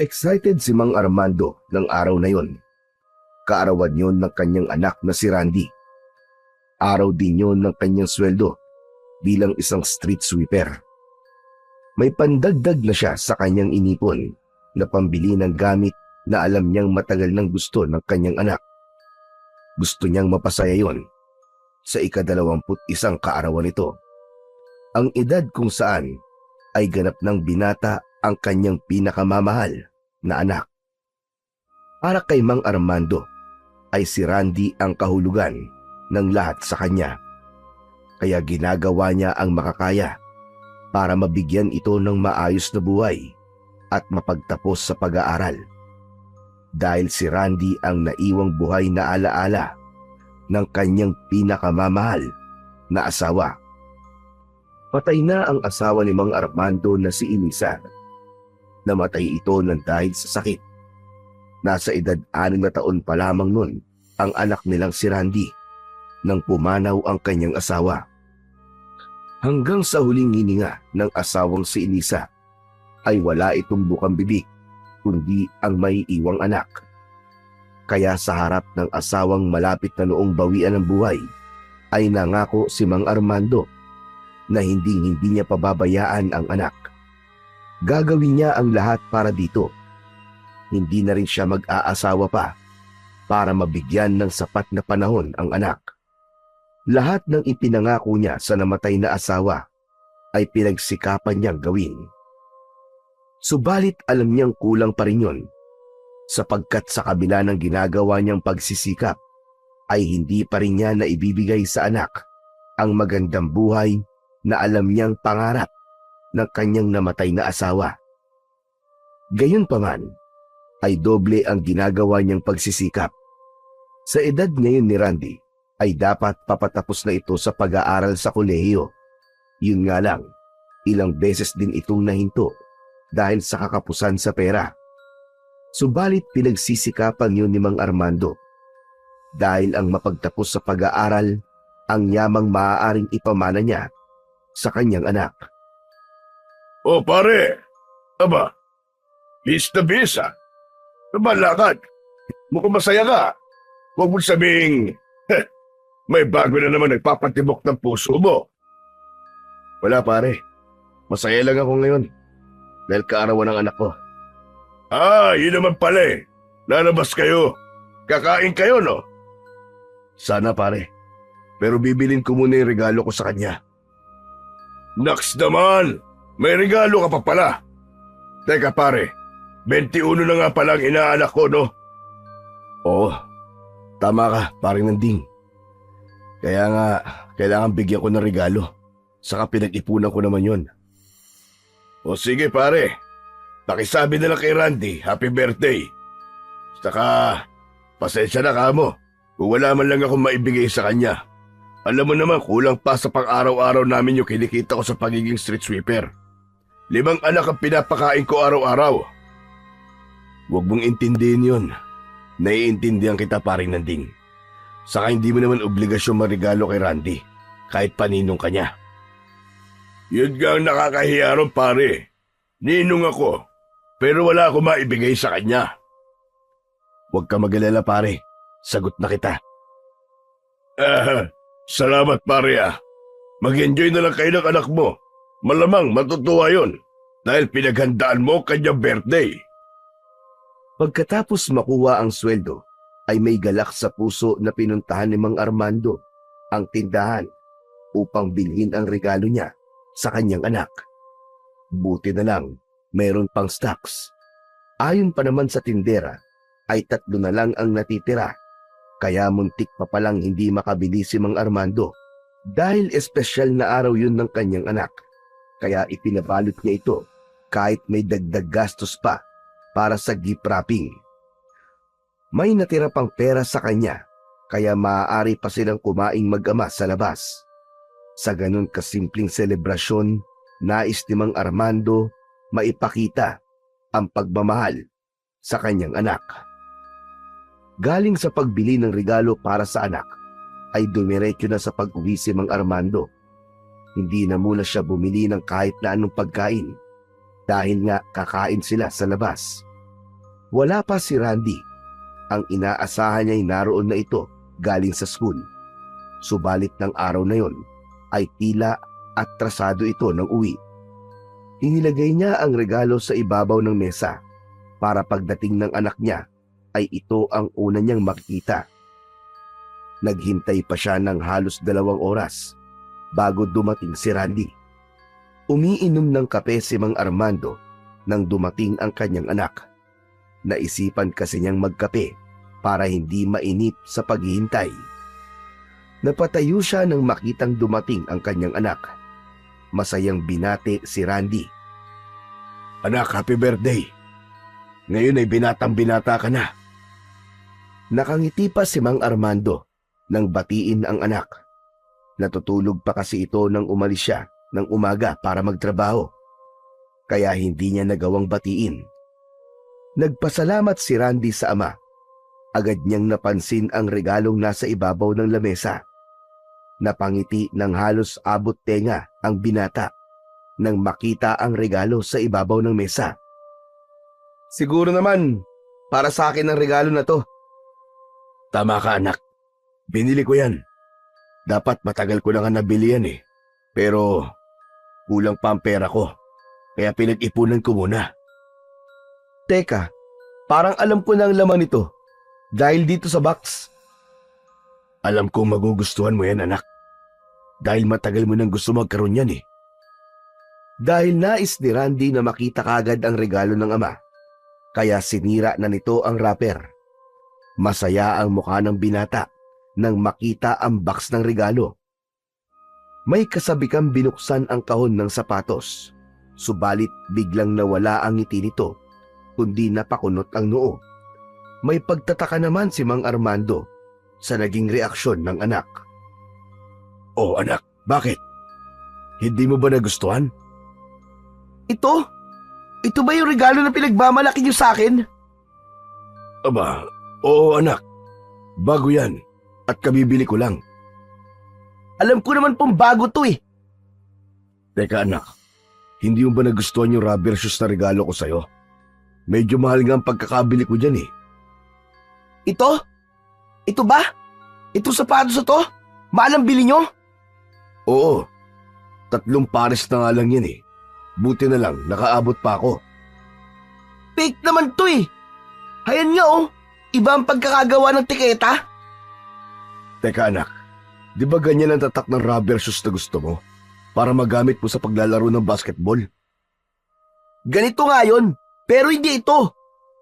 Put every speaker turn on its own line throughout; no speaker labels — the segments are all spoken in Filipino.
Excited si Mang Armando ng araw na yon. Kaarawan yon ng kanyang anak na si Randy. Araw din yon ng kanyang sweldo bilang isang street sweeper. May pandagdag na siya sa kanyang inipon na pambili ng gamit na alam niyang matagal nang gusto ng kanyang anak. Gusto niyang mapasaya yon sa ika-21 kaarawan nito. Ang edad kung saan ay ganap ng binata ang kanyang pinakamamahal na anak. Para kay Mang Armando ay si Randy ang kahulugan ng lahat sa kanya. Kaya ginagawa niya ang makakaya para mabigyan ito ng maayos na buhay at mapagtapos sa pag-aaral. Dahil si Randy ang naiwang buhay na alaala ng kanyang pinakamamahal na asawa. Patay na ang asawa ni Mang Armando na si Inisa. Namatay ito ng dahil sa sakit. Nasa edad 6 na taon pa lamang nun ang anak nilang si Randy nang pumanaw ang kanyang asawa. Hanggang sa huling hininga ng asawang si Inisa ay wala itong bukang bibig kundi ang may iwang anak. Kaya sa harap ng asawang malapit na noong bawian ng buhay ay nangako si Mang Armando na hindi niya pababayaan ang anak. Gagawin niya ang lahat para dito. Hindi na rin siya mag-aasawa pa para mabigyan ng sapat na panahon ang anak. Lahat ng ipinangako niya sa namatay na asawa ay pinagsikapan niyang gawin. Subalit alam niyang kulang pa rin yun, sapagkat sa kabila ng ginagawa niyang pagsisikap ay hindi pa rin niya naibibigay sa anak ang magandang buhay na alam niyang pangarap ng kanyang namatay na asawa. Gayunpaman ay doble ang ginagawa niyang pagsisikap. Sa edad ngayon ni Randy ay dapat papatapos na ito sa pag-aaral sa kolehiyo. Yun nga lang, ilang beses din itong nahinto dahil sa kakapusan sa pera. Subalit pinagsisikapan yun ni Mang Armando dahil ang mapagtapos sa pag-aaral ang yamang maaaring ipamana niya sa kanyang anak.
O pare, aba, bis na bis ah. Lumalakad, mukhang masaya ka. Huwag mo sabing, may bago na naman nagpapatibok ng puso mo.
Wala pare, masaya lang ako ngayon dahil kaarawan ng anak ko.
Ah, yun naman pala eh. Lalabas kayo. Kakain kayo, no?
Sana pare, pero bibilin ko muna yung regalo ko sa kanya.
Naks naman, may regalo ka pa pala. Teka pare, 21 na nga pala ang inaanak ko, no?
Oo, tama ka, paring Nanding. Kaya nga, kailangan bigyan ko ng regalo. Saka pinag-ipunan ko naman yon.
O sige pare, pakisabi na lang kay Randy, happy birthday. Saka, pasensya na ka mo, kung wala man lang akong maibigay sa kanya. Alam mo naman, kulang pa sa pang-araw-araw namin yung kinikita ko sa pagiging street sweeper. 5 anak ang pinapakain ko araw-araw.
Huwag mong intindihin yun. Naiintindihan kita, paring Nanding. Saka hindi mo naman obligasyon marigalo kay Randy, kahit paninong kanya.
Yun nga ang nakakahiya ron, pare. Ninong ako, pero wala akong maibigay sa kanya.
Huwag ka mag-alala, pare. Sagot na kita.
Salamat pare ah. Mag-enjoy na lang kayo ng anak mo. Malamang matutuwa yun dahil pinaghandaan mo kanyang birthday.
Pagkatapos makuha ang sweldo, ay may galak sa puso na pinuntahan ni Mang Armando ang tindahan upang bilhin ang regalo niya sa kanyang anak. Buti na lang, mayroon pang stocks. Ayon pa naman sa tindera, ay 3 na lang ang natitira. Kaya muntik pa palang hindi makabili si Mang Armando dahil espesyal na araw yun ng kanyang anak. Kaya ipinabalot niya ito kahit may dagdag gastos pa para sa gift wrapping. May natira pang pera sa kanya kaya maaari pa silang kumaing mag-ama sa labas. Sa ganun kasimpleng selebrasyon, nais ni Mang Armando maipakita ang pagmamahal sa kanyang anak. Galing sa pagbili ng regalo para sa anak, ay dumiretso na sa pag-uwi si Mang Armando. Hindi na muna siya bumili ng kahit na anong pagkain dahil nga kakain sila sa labas. Wala pa si Randy. Ang inaasahan niya'y naroon na ito galing sa school. Subalit ng araw na yon ay tila atrasado ito ng uwi. Inilagay niya ang regalo sa ibabaw ng mesa para pagdating ng anak niya ay ito ang una niyang makikita. Naghintay pa siya ng halos 2 oras bago dumating si Randy. Umiinom ng kape si Mang Armando nang dumating ang kanyang anak. Naisipan kasi niyang magkape para hindi mainip sa paghihintay. Napatayo siya nang makitang dumating ang kanyang anak. Masayang binati si Randy.
Anak, happy birthday. Ngayon ay binatang-binata ka na.
Nakangiti pa si Mang Armando nang batiin ang anak. Natutulog pa kasi ito nang umalis siya ng umaga para magtrabaho. Kaya hindi niya nagawang batiin. Nagpasalamat si Randy sa ama. Agad niyang napansin ang regalong nasa ibabaw ng lamesa. Napangiti ng halos abot tenga ang binata nang makita ang regalo sa ibabaw ng mesa. Siguro naman, para sa akin ang regalo na to.
Tama ka, anak. Binili ko yan. Dapat matagal ko na nga nabili yan eh. Pero kulang pa ang pera ko. Kaya pinag-ipunan ko muna.
Teka, parang alam ko na ang laman nito. Dahil dito sa box.
Alam kong magugustuhan mo yan, anak. Dahil matagal mo nang gusto magkaroon yan eh.
Dahil nais ni Randy na makita kagad ang regalo ng ama, kaya sinira na nito ang wrapper. Masaya ang mukha ng binata nang makita ang box ng regalo. May kasabikang binuksan ang kahon ng sapatos, subalit biglang nawala ang ngiti nito, kundi napakunot ang noo. May pagtataka naman si Mang Armando sa naging reaksyon ng anak.
Oh anak, bakit? Hindi mo ba nagustuhan?
Ito? Ito ba yung regalo na pinagmamalaki niyo sa akin?
Aba, oo anak. Bago yan at kabibili ko lang.
Alam ko naman pong bago to eh.
Teka anak, hindi mo ba nagustuhan yung rubber shoes na regalo ko sa'yo? Medyo mahal nga ang pagkakabili ko dyan eh.
Ito? Ito ba? Itong sapatos na to? Mahal ang bili nyo?
Oo, 3 pares na nga lang yan eh. Buti na lang, nakaabot pa ako.
Fake naman to eh. Hayan nga oh, iba ang pagkakagawa ng tiketa.
Teka anak, di ba ganyan ang tatak ng rubber shoes na gusto mo? Para magamit mo sa paglalaro ng basketball?
Ganito nga yun, pero hindi ito.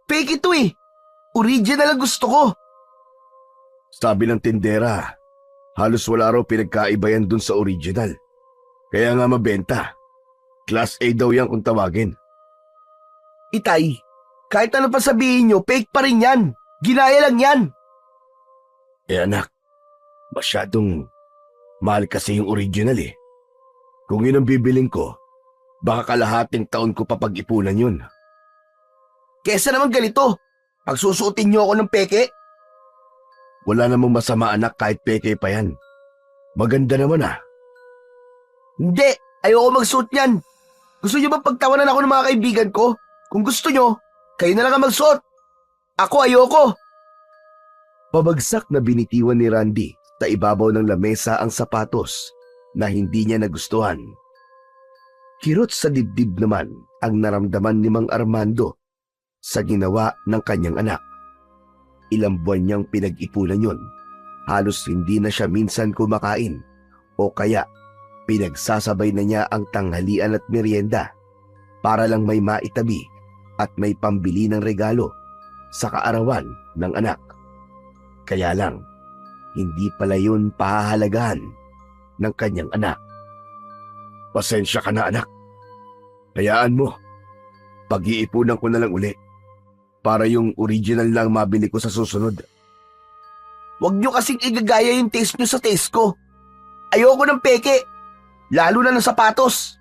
Fake ito eh. Original ang gusto ko.
Sabi ng tindera, halos wala raw pinagkaiba yan dun sa original. Kaya nga mabenta. Class A daw yan kung tawagin.
Itay, kahit ano pa sabihin nyo, fake pa rin yan. Ginaya lang yan.
Eh anak, masyadong mahal kasi yung original eh. Kung yun ang bibiling ko, baka kalahating taon ko papag-ipunan yun.
Kesa naman ganito, pagsusuotin nyo ako ng peke.
Wala namang masama anak kahit peke pa yan. Maganda naman ah.
Hindi, ayoko magsuot yan. Gusto nyo ba pagtawanan ako ng mga kaibigan ko? Kung gusto nyo, kayo na lang ang magsuot. Ako ayoko. Pabagsak na binitiwan ni Randy sa ibabaw ng lamesa ang sapatos na hindi niya nagustuhan. Kirot sa dibdib naman ang naramdaman ni Mang Armando sa ginawa ng kanyang anak. Ilang buwan niyang pinag-ipunan yun. Halos hindi na siya minsan kumakain o kaya pinagsasabay na niya ang tanghalian at merienda para lang may maitabi at may pambili ng regalo sa kaarawan ng anak. Kaya lang, hindi pala yun pahahalagahan ng kanyang anak.
Pasensya ka na anak. Hayaan mo. Pag-iipunan ko na lang uli para yung original lang mabili ko sa susunod.
Huwag nyo kasing igagaya yung taste nyo sa taste ko. Ayoko ng peke, lalo na ng sapatos.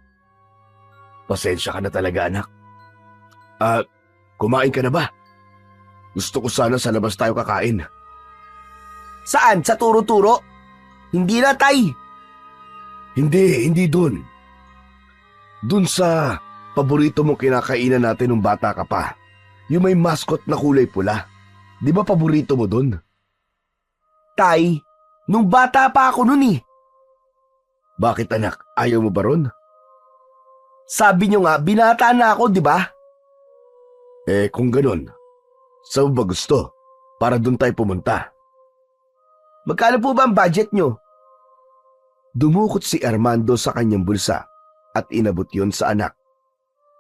Pasensya ka na talaga anak. Kumain ka na ba? Gusto ko sana sa labas tayo kakain.
Saan? Sa turo-turo? Hindi na, tay.
Hindi dun. Dun sa paborito mong kinakainan natin nung bata ka pa.
Yung may mascot na kulay pula. Di ba paborito mo dun? Tay, nung bata pa ako nun eh. Bakit anak? Ayaw mo ba ron? Sabi nyo nga, binata na ako, di ba? Kung ganun, saan ba gusto? Para dun tayo pumunta. Magkano po ba ang budget nyo? Dumukot si Armando sa kanyang bulsa at inabot yun sa anak.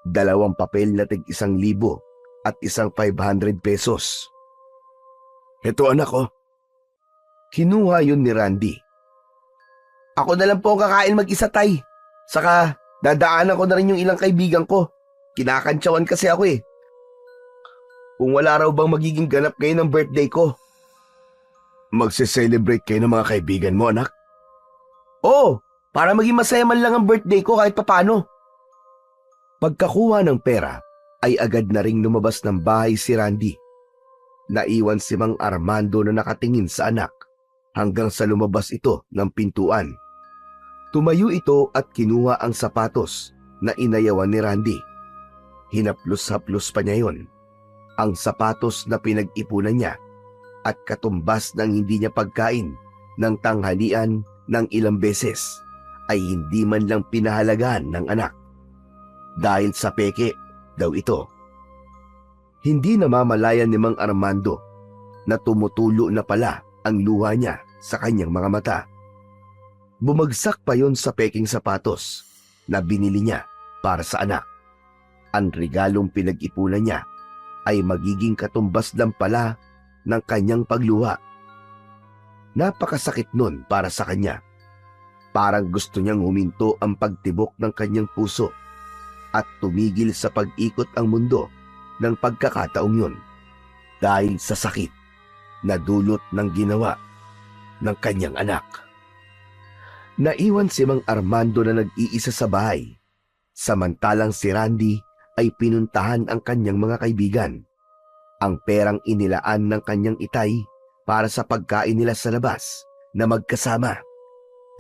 2 papel na tig 1,000 at isang 500 pesos. Heto anak ko. Kinuha yun ni Randy. Ako na lang po ang kakain mag-isa, tay. Saka dadaanan ko na rin yung ilang kaibigan ko. Kinakantsawan kasi ako eh. Kung wala raw bang magiging ganap ngayon ng birthday ko. Magse-celebrate kayo ng mga kaibigan mo, anak? Oo, para maging masaya man lang ang birthday ko kahit papano. Pagkakuha ng pera, ay agad na ring lumabas ng bahay si Randy. Naiwan si Mang Armando na nakatingin sa anak hanggang sa lumabas ito ng pintuan. Tumayo ito at kinuha ang sapatos na inayawan ni Randy. Hinaplos-haplos pa niya yon, ang sapatos na pinag-ipunan niya at katumbas ng hindi niya pagkain ng tanghalian ng ilang beses ay hindi man lang pinahalagaan ng anak. Dahil sa peke daw ito. Hindi namamalayan ni Mang Armando na tumutulo na pala ang luha niya sa kanyang mga mata. Bumagsak pa yon sa peking sapatos na binili niya para sa anak. Ang regalong pinag-ipunan niya ay magiging katumbas lang pala ng kanyang pagluha. Napakasakit nun para sa kanya. Parang gusto niyang huminto ang pagtibok ng kanyang puso at tumigil sa pag-ikot ang mundo ng pagkakataong yun dahil sa sakit na dulot ng ginawa ng kanyang anak. Naiwan si Mang Armando na nag-iisa sa bahay, samantalang si Randy ay pinuntahan ang kanyang mga kaibigan. Ang perang inilaan ng kanyang itay para sa pagkain nila sa labas na magkasama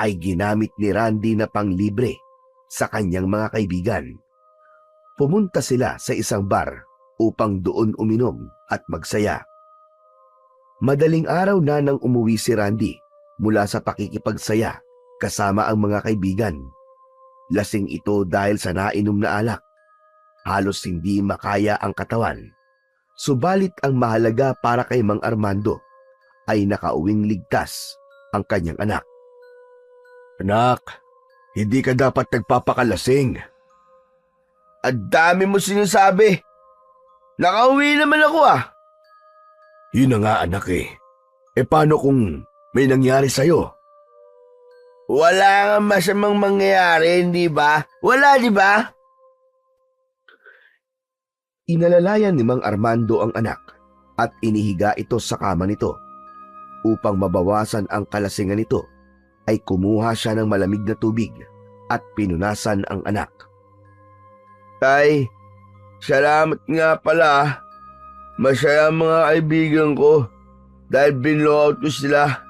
ay ginamit ni Randy na panglibre sa kanyang mga kaibigan. Pumunta sila sa isang bar upang doon uminom at magsaya. Madaling araw na nang umuwi si Randy mula sa pakikipagsaya kasama ang mga kaibigan. Lasing ito dahil sa nainom na alak. Halos hindi makaya ang katawan. Subalit ang mahalaga para kay Mang Armando ay nakauwing ligtas ang kanyang anak. Anak, hindi ka dapat nagpapakalasing. Ang dami mo sinasabi. Nakauwi naman ako ah. Yun na nga anak eh. Paano kung may nangyari sa'yo? Wala nga masamang mangyayari, hindi ba? Wala, di ba? Inalalayan ni Mang Armando ang anak at inihiga ito sa kama nito. Upang mabawasan ang kalasingan nito, ay kumuha siya ng malamig na tubig at pinunasan ang anak. Tay, salamat nga pala. Masaya ang mga kaibigan ko dahil binlout ko sila.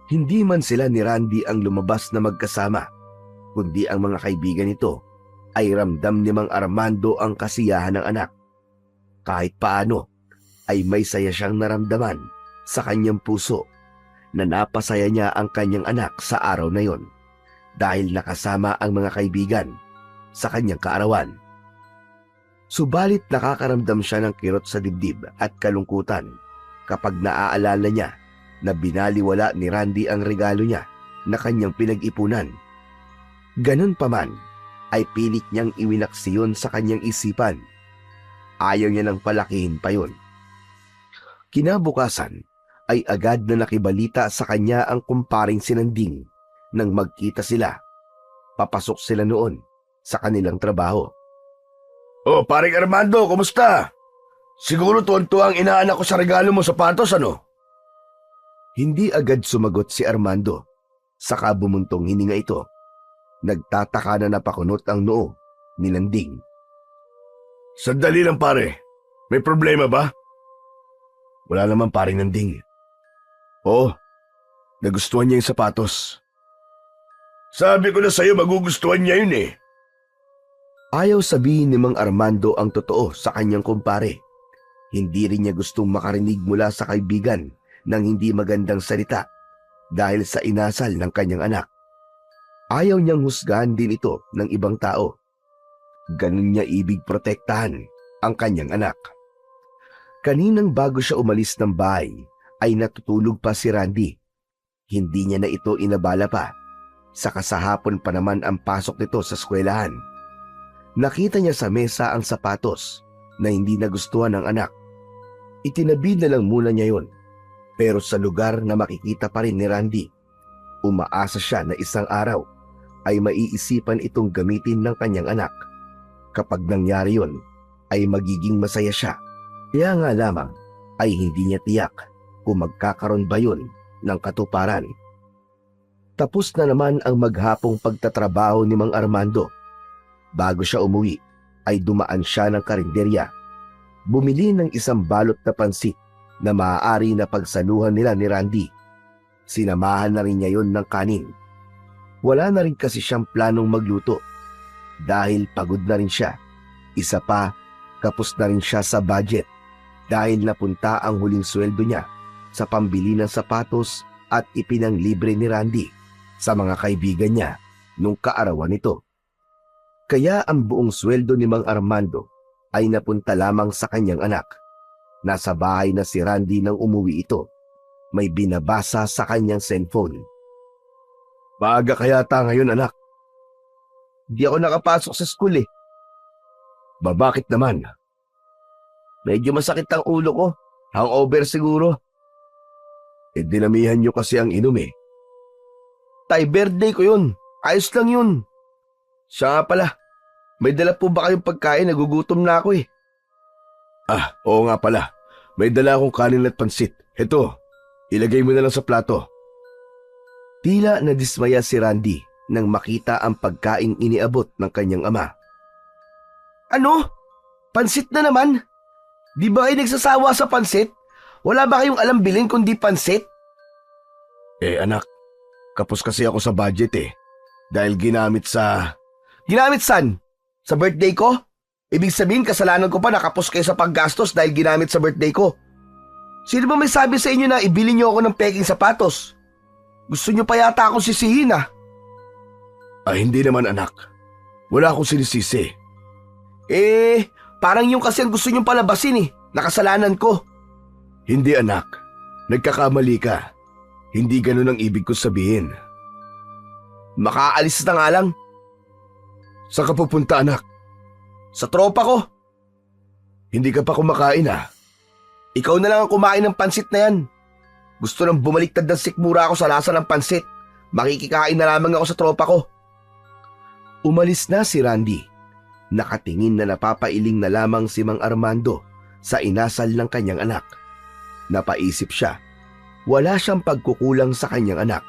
Hindi man sila ni Randy ang lumabas na magkasama, kundi ang mga kaibigan nito ay ramdam ni Mang Armando ang kasiyahan ng anak. Kahit paano ay may saya siyang naramdaman sa kanyang puso na napasaya niya ang kanyang anak sa araw na yon dahil nakasama ang mga kaibigan sa kanyang kaarawan. Subalit nakakaramdam siya ng kirot sa dibdib at kalungkutan kapag naaalala niya na binaliwala ni Randy ang regalo niya na kanyang pinag-ipunan. Ganun pa man, ay pilit niyang iwinaksiyon sa kanyang isipan. Ayaw niya nang palakihin pa yon. Kinabukasan, ay agad na nakibalita sa kanya ang kumparing si Nanding nang magkita sila. Papasok sila noon sa kanilang trabaho. Oh, paring Armando, kumusta? Siguro tuwan-tuwa ang inaanak ko sa regalo mo sapatos, ano? Hindi agad sumagot si Armando. Saka bumuntong hininga ito. Nagtataka na napakunot ang noo ni Nanding. Sandali lang pare, may problema ba? Wala naman paring Nanding. Oo, nagustuhan niya yung sapatos. Sabi ko na sa'yo magugustuhan niya yun eh. Ayaw sabihin ni Mang Armando ang totoo sa kanyang kumpare. Hindi rin niya gustong makarinig mula sa kaibigan ng hindi magandang salita dahil sa inasal ng kanyang anak. Ayaw niyang husgahan din ito ng ibang tao. Ganun niya ibig protektahan ang kanyang anak. Kaninang bago siya umalis ng bahay ay natutulog pa si Randy. Hindi niya na ito inabala pa. Sa kasahapon pa naman ang pasok nito sa eskwelahan. Nakita niya sa mesa ang sapatos na hindi nagustuhan ng anak. Itinabi na lang muna niya yon. Pero sa lugar na makikita pa rin ni Randy, umaasa siya na isang araw ay maiisipan itong gamitin ng kanyang anak. Kapag nangyari yon, ay magiging masaya siya. Kaya nga lamang ay hindi niya tiyak kung magkakaroon ba yun ng katuparan. Tapos na naman ang maghapong pagtatrabaho ni Mang Armando. Bago siya umuwi, ay dumaan siya ng karinderya. Bumili ng isang balot na pansit na maaari na pagsaluhan nila ni Randy. Sinamahan na rin niya yon ng kanin. Wala na rin kasi siyang planong magluto dahil pagod na rin siya. Isa pa, kapos na rin siya sa budget dahil napunta ang huling sweldo niya sa pambili ng sapatos at ipinanglibre ni Randy sa mga kaibigan niya nung kaarawan nito. Kaya ang buong sweldo ni Mang Armando ay napunta lamang sa kanyang anak. Nasa bahay na si Randy nang umuwi ito. May binabasa sa kanyang cellphone. "Maaga kaya ta ngayon, anak?" "Di ako nakapasok sa school eh." Bakit naman?" "Medyo masakit ang ulo ko. Hangover siguro." Dinamihan niyo kasi ang inom eh." "Tay, birthday ko yun. Ayos lang yun." "Siya nga pala, may dala po ba kayong pagkain? Nagugutom na ako eh." Oo nga pala. May dala akong kanin at pansit. Heto, ilagay mo na lang sa plato." Tila nadismaya si Randy nang makita ang pagkaing iniabot ng kanyang ama. "Ano? Pansit na naman? Di ba kayo nagsasawa sa pansit? Wala ba kayong alam bilhin kundi pansit?" Anak, kapos kasi ako sa budget eh. Dahil ginamit sa... "Ginamit saan? Sa birthday ko? Ibig sabihin kasalanan ko pa nakapos kayo sa paggastos dahil ginamit sa birthday ko. Sino ba may sabi sa inyo na ibili niyo ako ng peking sapatos? Gusto niyo pa yata akong sisihin ah." Hindi naman anak. Wala akong sinisisi. Parang yung kasi ang gusto niyong palabasin eh. Nakasalanan ko." "Hindi anak. Nagkakamali ka. Hindi ganun ang ibig ko sabihin." "Makaalis na nga lang." "Saan ka pupunta anak?" "Sa tropa ko." "Hindi ka pa kumakain ah." "Ikaw na lang ang kumain ng pansit na yan. Gusto nang bumaliktad ng sikmura ako sa lasa ng pansit. Makikikain na lamang ako sa tropa ko." Umalis na si Randy. Nakatingin na napapailing na lamang si Mang Armando sa inasal ng kanyang anak. Napaisip siya, wala siyang pagkukulang sa kanyang anak.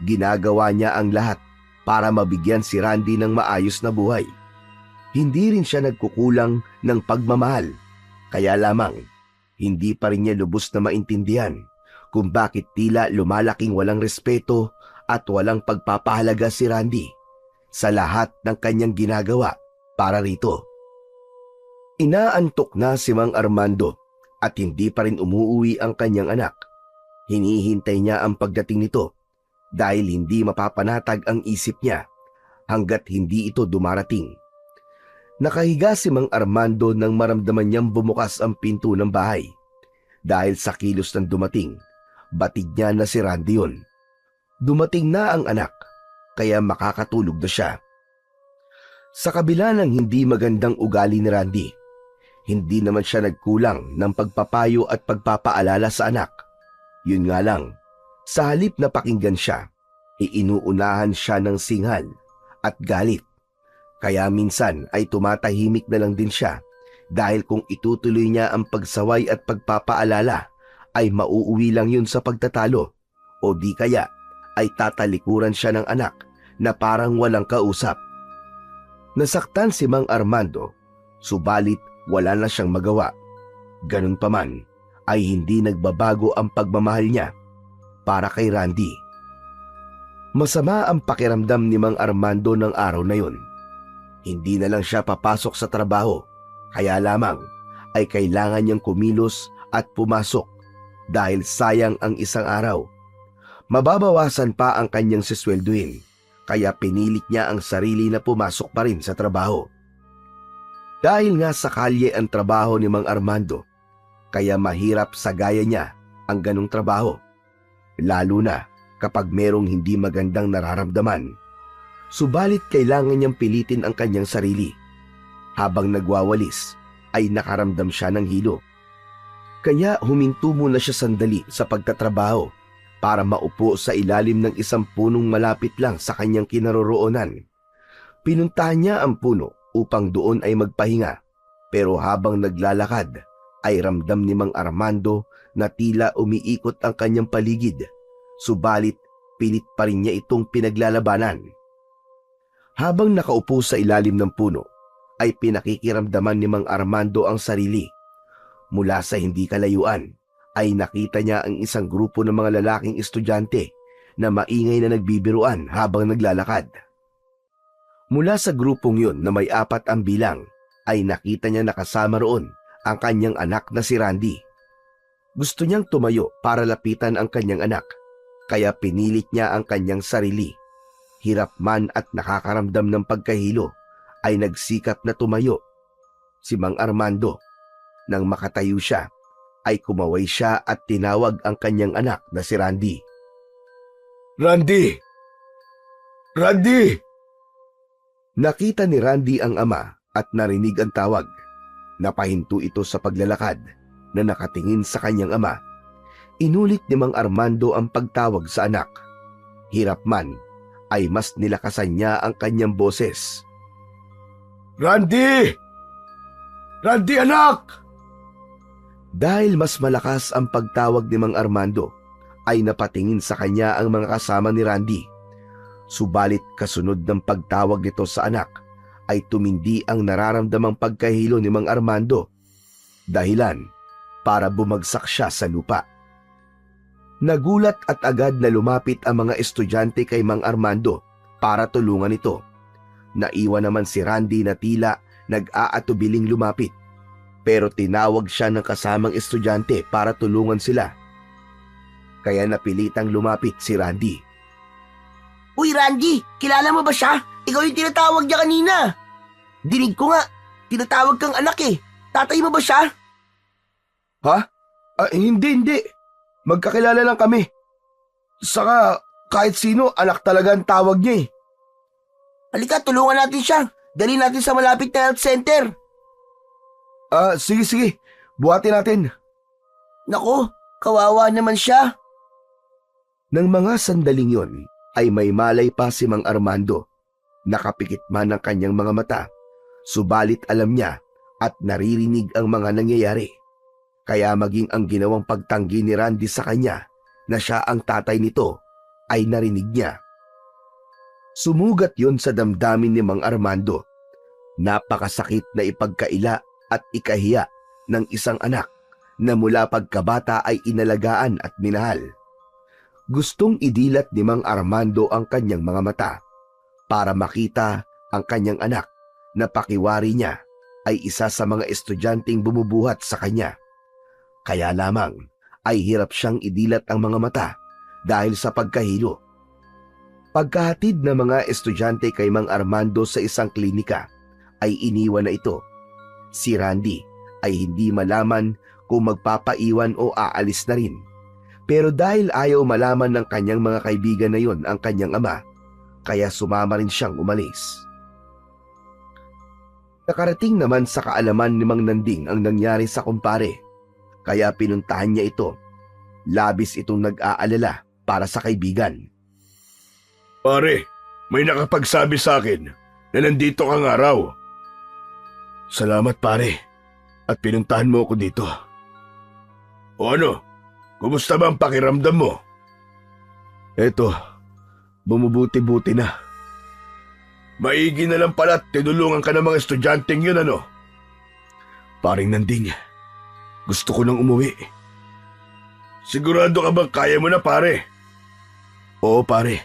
Ginagawa niya ang lahat para mabigyan si Randy ng maayos na buhay. Hindi rin siya nagkukulang ng pagmamahal. Kaya lamang, hindi pa rin niya lubos na maintindihan kung bakit tila lumalaking walang respeto at walang pagpapahalaga si Randy sa lahat ng kanyang ginagawa para rito. Inaantok na si Mang Armando at hindi pa rin umuuwi ang kanyang anak. Hinihintay niya ang pagdating nito dahil hindi mapapanatag ang isip niya hanggat hindi ito dumarating. Nakahiga si Mang Armando nang maramdaman niyang bumukas ang pinto ng bahay. Dahil sa kilos ng dumating, batid niya na si Randy yun. Dumating na ang anak, kaya makakatulog na siya. Sa kabila ng hindi magandang ugali ni Randy, hindi naman siya nagkulang ng pagpapayo at pagpapaalala sa anak. Yun nga lang, sa halip na pakinggan siya, iinuunahan siya ng singhal at galit. Kaya minsan ay tumatahimik na lang din siya dahil kung itutuloy niya ang pagsaway at pagpapaalala ay mauuwi lang yun sa pagtatalo o di kaya ay tatalikuran siya ng anak na parang walang kausap. Nasaktan si Mang Armando, subalit wala na siyang magawa. Ganun pa man ay hindi nagbabago ang pagmamahal niya para kay Randy. Masama ang pakiramdam ni Mang Armando ng araw na yun. Hindi na lang siya papasok sa trabaho, kaya lamang ay kailangan niyang kumilos at pumasok dahil sayang ang isang araw. Mababawasan pa ang kanyang siswelduhin, kaya pinilit niya ang sarili na pumasok pa rin sa trabaho. Dahil nga sa kalye ang trabaho ni Mang Armando, kaya mahirap sa gaya niya ang ganong trabaho. Lalo na kapag merong hindi magandang nararamdaman. Subalit kailangan niyang pilitin ang kanyang sarili. Habang nagwawalis ay nakaramdam siya ng hilo. Kaya huminto muna siya sandali sa pagtatrabaho para maupo sa ilalim ng isang punong malapit lang sa kanyang kinaroroonan. Pinuntahan niya ang puno upang doon ay magpahinga, pero habang naglalakad ay ramdam ni Mang Armando na tila umiikot ang kanyang paligid, subalit pilit pa rin niya itong pinaglalabanan. Habang nakaupo sa ilalim ng puno, ay pinakikiramdaman ni Mang Armando ang sarili. Mula sa hindi kalayuan, ay nakita niya ang isang grupo ng mga lalaking estudyante na maingay na nagbibiruan habang naglalakad. Mula sa grupong yun na may 4 ang bilang, ay nakita niya nakasama roon ang kanyang anak na si Randy. Gusto niyang tumayo para lapitan ang kanyang anak, kaya pinilit niya ang kanyang sarili. Hirap man at nakakaramdam ng pagkahilo, ay nagsikap na tumayo. Si Mang Armando, nang makatayo siya, ay kumaway siya at tinawag ang kanyang anak na si Randy.
Randy! Randy!
Nakita ni Randy ang ama at narinig ang tawag. Napahinto ito sa paglalakad na nakatingin sa kanyang ama. Inulit ni Mang Armando ang pagtawag sa anak. Hirap man, ay mas nilakasan niya ang kanyang boses.
Randy! Randy, anak!
Dahil mas malakas ang pagtawag ni Mang Armando, ay napatingin sa kanya ang mga kasama ni Randy. Subalit kasunod ng pagtawag nito sa anak, ay tumindi ang nararamdamang pagkahilo ni Mang Armando. Dahilan para bumagsak siya sa lupa. Nagulat at agad na lumapit ang mga estudyante kay Mang Armando para tulungan ito. Naiwan naman si Randy na tila nag-aatubiling lumapit, pero tinawag siya ng kasamang estudyante para tulungan sila. Kaya napilitang lumapit si Randy.
Uy, Randy! Kilala mo ba siya? Ikaw yung tinatawag niya kanina. Dinig ko nga, tinatawag kang anak eh. Tatay mo ba siya?
Ha? Hindi. Magkakilala lang kami. Saka kahit sino, anak talaga ang tawag niya eh.
Halika, tulungan natin siya. Dali natin sa malapit na health center.
Sige. Buhatin natin.
Naku, kawawa naman siya.
Nang mga sandaling yon, ay may malay pa si Mang Armando. Nakapikit man ang kanyang mga mata, subalit alam niya at naririnig ang mga nangyayari. Kaya maging ang ginawang pagtanggi ni Randy sa kanya na siya ang tatay nito ay narinig niya. Sumugat yon sa damdamin ni Mang Armando. Napakasakit na ipagkaila at ikahiya ng isang anak na mula pagkabata ay inalagaan at minahal. Gustong idilat ni Mang Armando ang kanyang mga mata para makita ang kanyang anak na pakiwari niya ay isa sa mga estudyanteng bumubuhat sa kanya. Kaya lamang ay hirap siyang idilat ang mga mata dahil sa pagkahilo. Pagkahatid ng mga estudyante kay Mang Armando sa isang klinika, ay iniwan na ito. Si Randy ay hindi malaman kung magpapaiwan o aalis na rin. Pero dahil ayaw malaman ng kanyang mga kaibigan na yon ang kanyang ama, kaya sumama rin siyang umalis. Nakarating naman sa kaalaman ni Mang Nanding ang nangyari sa kumpare, kaya pinuntahan niya ito. Labis itong nag-aalala para sa kaibigan.
Pare, may nakapagsabi sa akin na nandito kang araw. Salamat pare, at pinuntahan mo ako dito. O ano? Kumusta ba ang pakiramdam mo?
Eto, bumubuti-buti na.
Maigi na lang pala at tinulungan ka ng mga estudyanteng yun, ano?
Paring Nanding, gusto ko nang umuwi.
Sigurado ka bang kaya mo na, pare?
Oo pare,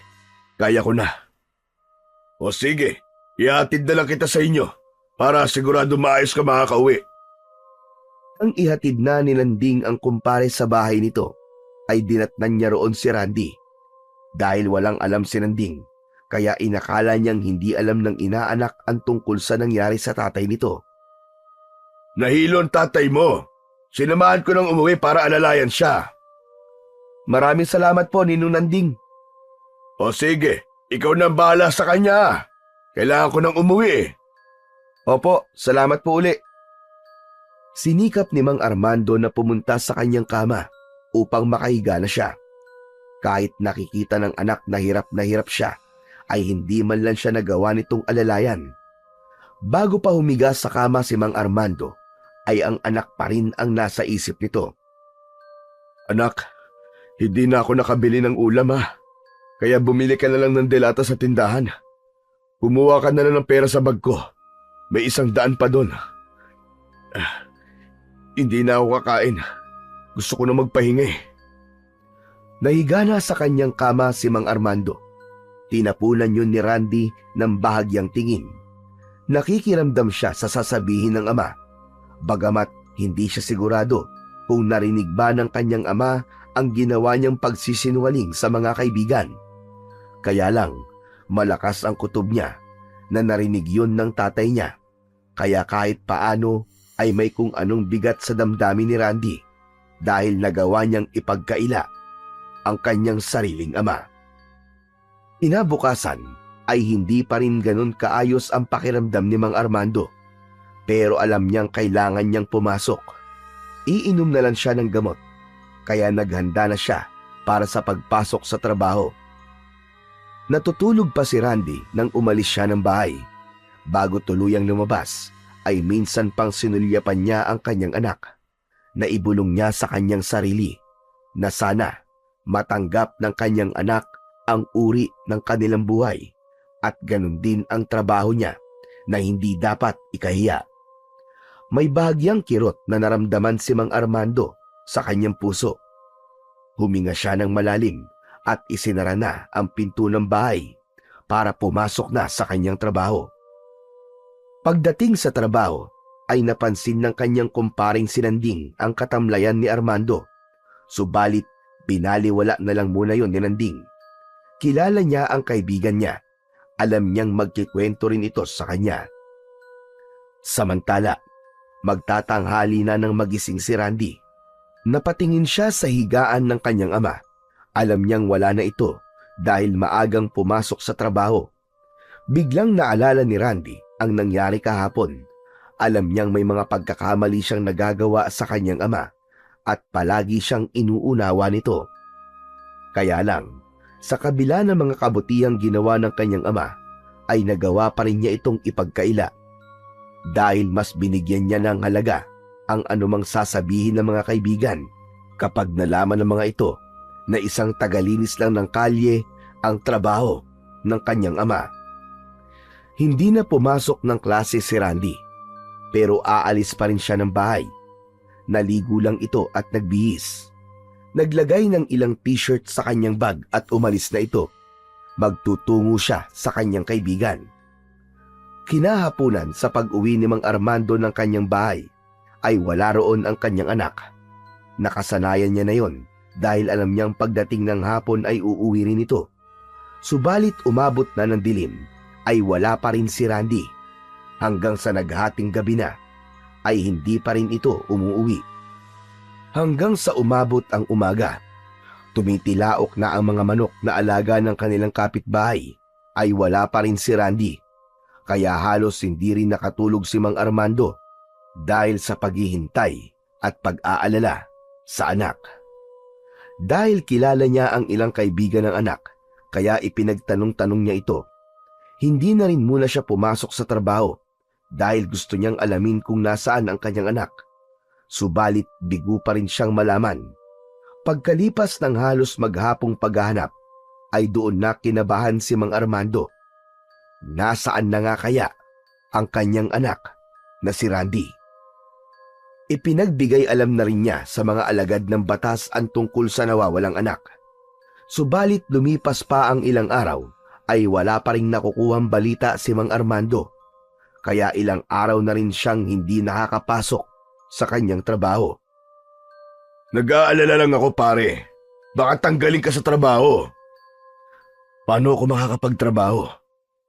kaya ko na.
O sige, Ihatid na lang kita sa inyo para sigurado maayos ka makakauwi.
Ang ihatid na ni Landing ang kumpare sa bahay nito ay dinatnan niya roon si Randy. Dahil walang alam si Landing, kaya inakala niyang hindi alam ng inaanak ang tungkol sa nangyari sa tatay nito.
Nahilo ang tatay mo. Sinamahan ko nang umuwi para alalayan siya.
Maraming salamat po, Ninong Landing.
O sige, ikaw na ang bahala sa kanya. Kailangan ko nang umuwi eh.
Opo, salamat po uli. Sinikap ni Mang Armando na pumunta sa kanyang kama upang makahiga na siya. Kahit nakikita ng anak na hirap siya, ay hindi man lang siya nagawa nitong alalayan. Bago pa humiga sa kama si Mang Armando, ay ang anak pa rin ang nasa isip nito.
Anak, hindi na ako nakabili ng ulam ha. Kaya bumili ka na lang ng delata sa tindahan. Kumuha ka na lang ng pera sa bag ko. May 100 pa doon. Hindi na ako kakain. Gusto ko na magpahinga eh.
Nahiga na sa kanyang kama si Mang Armando. Tinapunan yun ni Randy ng bahagyang tingin. Nakikiramdam siya sa sasabihin ng ama. Bagamat hindi siya sigurado kung narinig ba ng kanyang ama ang ginawa niyang pagsisinungaling sa mga kaibigan. Kaya lang, malakas ang kutob niya na narinig yun ng tatay niya. Kaya kahit paano ay may kung anong bigat sa damdamin ni Randy dahil nagawa niyang ipagkaila ang kanyang sariling ama. Kinabukasan ay hindi pa rin ganun kaayos ang pakiramdam ni Mang Armando, pero alam niyang kailangan niyang pumasok. Iinom na lang siya ng gamot, kaya naghanda na siya para sa pagpasok sa trabaho. Natutulog pa si Randy nang umalis siya ng bahay. Bago tuluyang lumabas, ay minsan pang sinulyapan niya ang kanyang anak. Naibulong niya sa kanyang sarili na sana matanggap ng kanyang anak ang uri ng kanilang buhay at ganun din ang trabaho niya na hindi dapat ikahiya. May bahagyang kirot na naramdaman si Mang Armando sa kanyang puso. Huminga siya ng malalim at isinara na ang pinto ng bahay para pumasok na sa kanyang trabaho. Pagdating sa trabaho, ay napansin ng kanyang kumparing si Landing ang katamlayan ni Armando. Subalit, binaliwala na lang muna yon ni Landing. Kilala niya ang kaibigan niya. Alam niyang magkikwento rin ito sa kanya. Samantala, magtatanghali na ng magising si Randy. Napatingin siya sa higaan ng kanyang ama. Alam niyang wala na ito dahil maagang pumasok sa trabaho. Biglang naalala ni Randy ang nangyari kahapon. Alam niyang may mga pagkakamali siyang nagagawa sa kanyang ama at palagi siyang inuunawa nito. Kaya lang, sa kabila ng mga kabutihang ginawa ng kanyang ama, ay nagawa pa rin niya itong ipagkaila. Dahil mas binigyan niya ng halaga ang anumang sasabihin ng mga kaibigan kapag nalaman ng mga ito na isang tagalinis lang ng kalye ang trabaho ng kanyang ama. Hindi na pumasok ng klase si Randy, pero aalis pa rin siya ng bahay. Naligo lang ito at nagbihis. Naglagay ng ilang t-shirt sa kanyang bag at umalis na ito. Magtutungo siya sa kanyang kaibigan. Kinahapunan sa pag-uwi ni Mang Armando ng kanyang bahay, ay wala roon ang kanyang anak. Nakasanayan niya na yon dahil alam niyang pagdating ng hapon ay uuwi rin ito. Subalit umabot na ng dilim, ay wala pa rin si Randy. Hanggang sa naghating gabi na, ay hindi pa rin ito umuwi. Hanggang sa umabot ang umaga, tumitilaok na ang mga manok na alaga ng kanilang kapitbahay, ay wala pa rin si Randy. Kaya halos hindi rin nakatulog si Mang Armando dahil sa paghihintay at pag-aalala sa anak. Dahil kilala niya ang ilang kaibigan ng anak, kaya ipinagtanong-tanong niya ito. Hindi na rin muna siya pumasok sa trabaho dahil gusto niyang alamin kung nasaan ang kanyang anak. Subalit bigo pa rin siyang malaman. Pagkalipas ng halos maghapong paghahanap, ay doon na kinabahan si Mang Armando. Nasaan na nga kaya ang kanyang anak na si Randy? Ipinagbigay alam na rin niya sa mga alagad ng batas ang tungkol sa nawawalang anak. Subalit lumipas pa ang ilang araw ay wala pa ring nakukuhang balita si Mang Armando. Kaya ilang araw na rin siyang hindi nakakapasok sa kanyang trabaho.
Nag-aalala lang ako pare. Baka tanggalin ka sa trabaho.
Paano ako makakapagtrabaho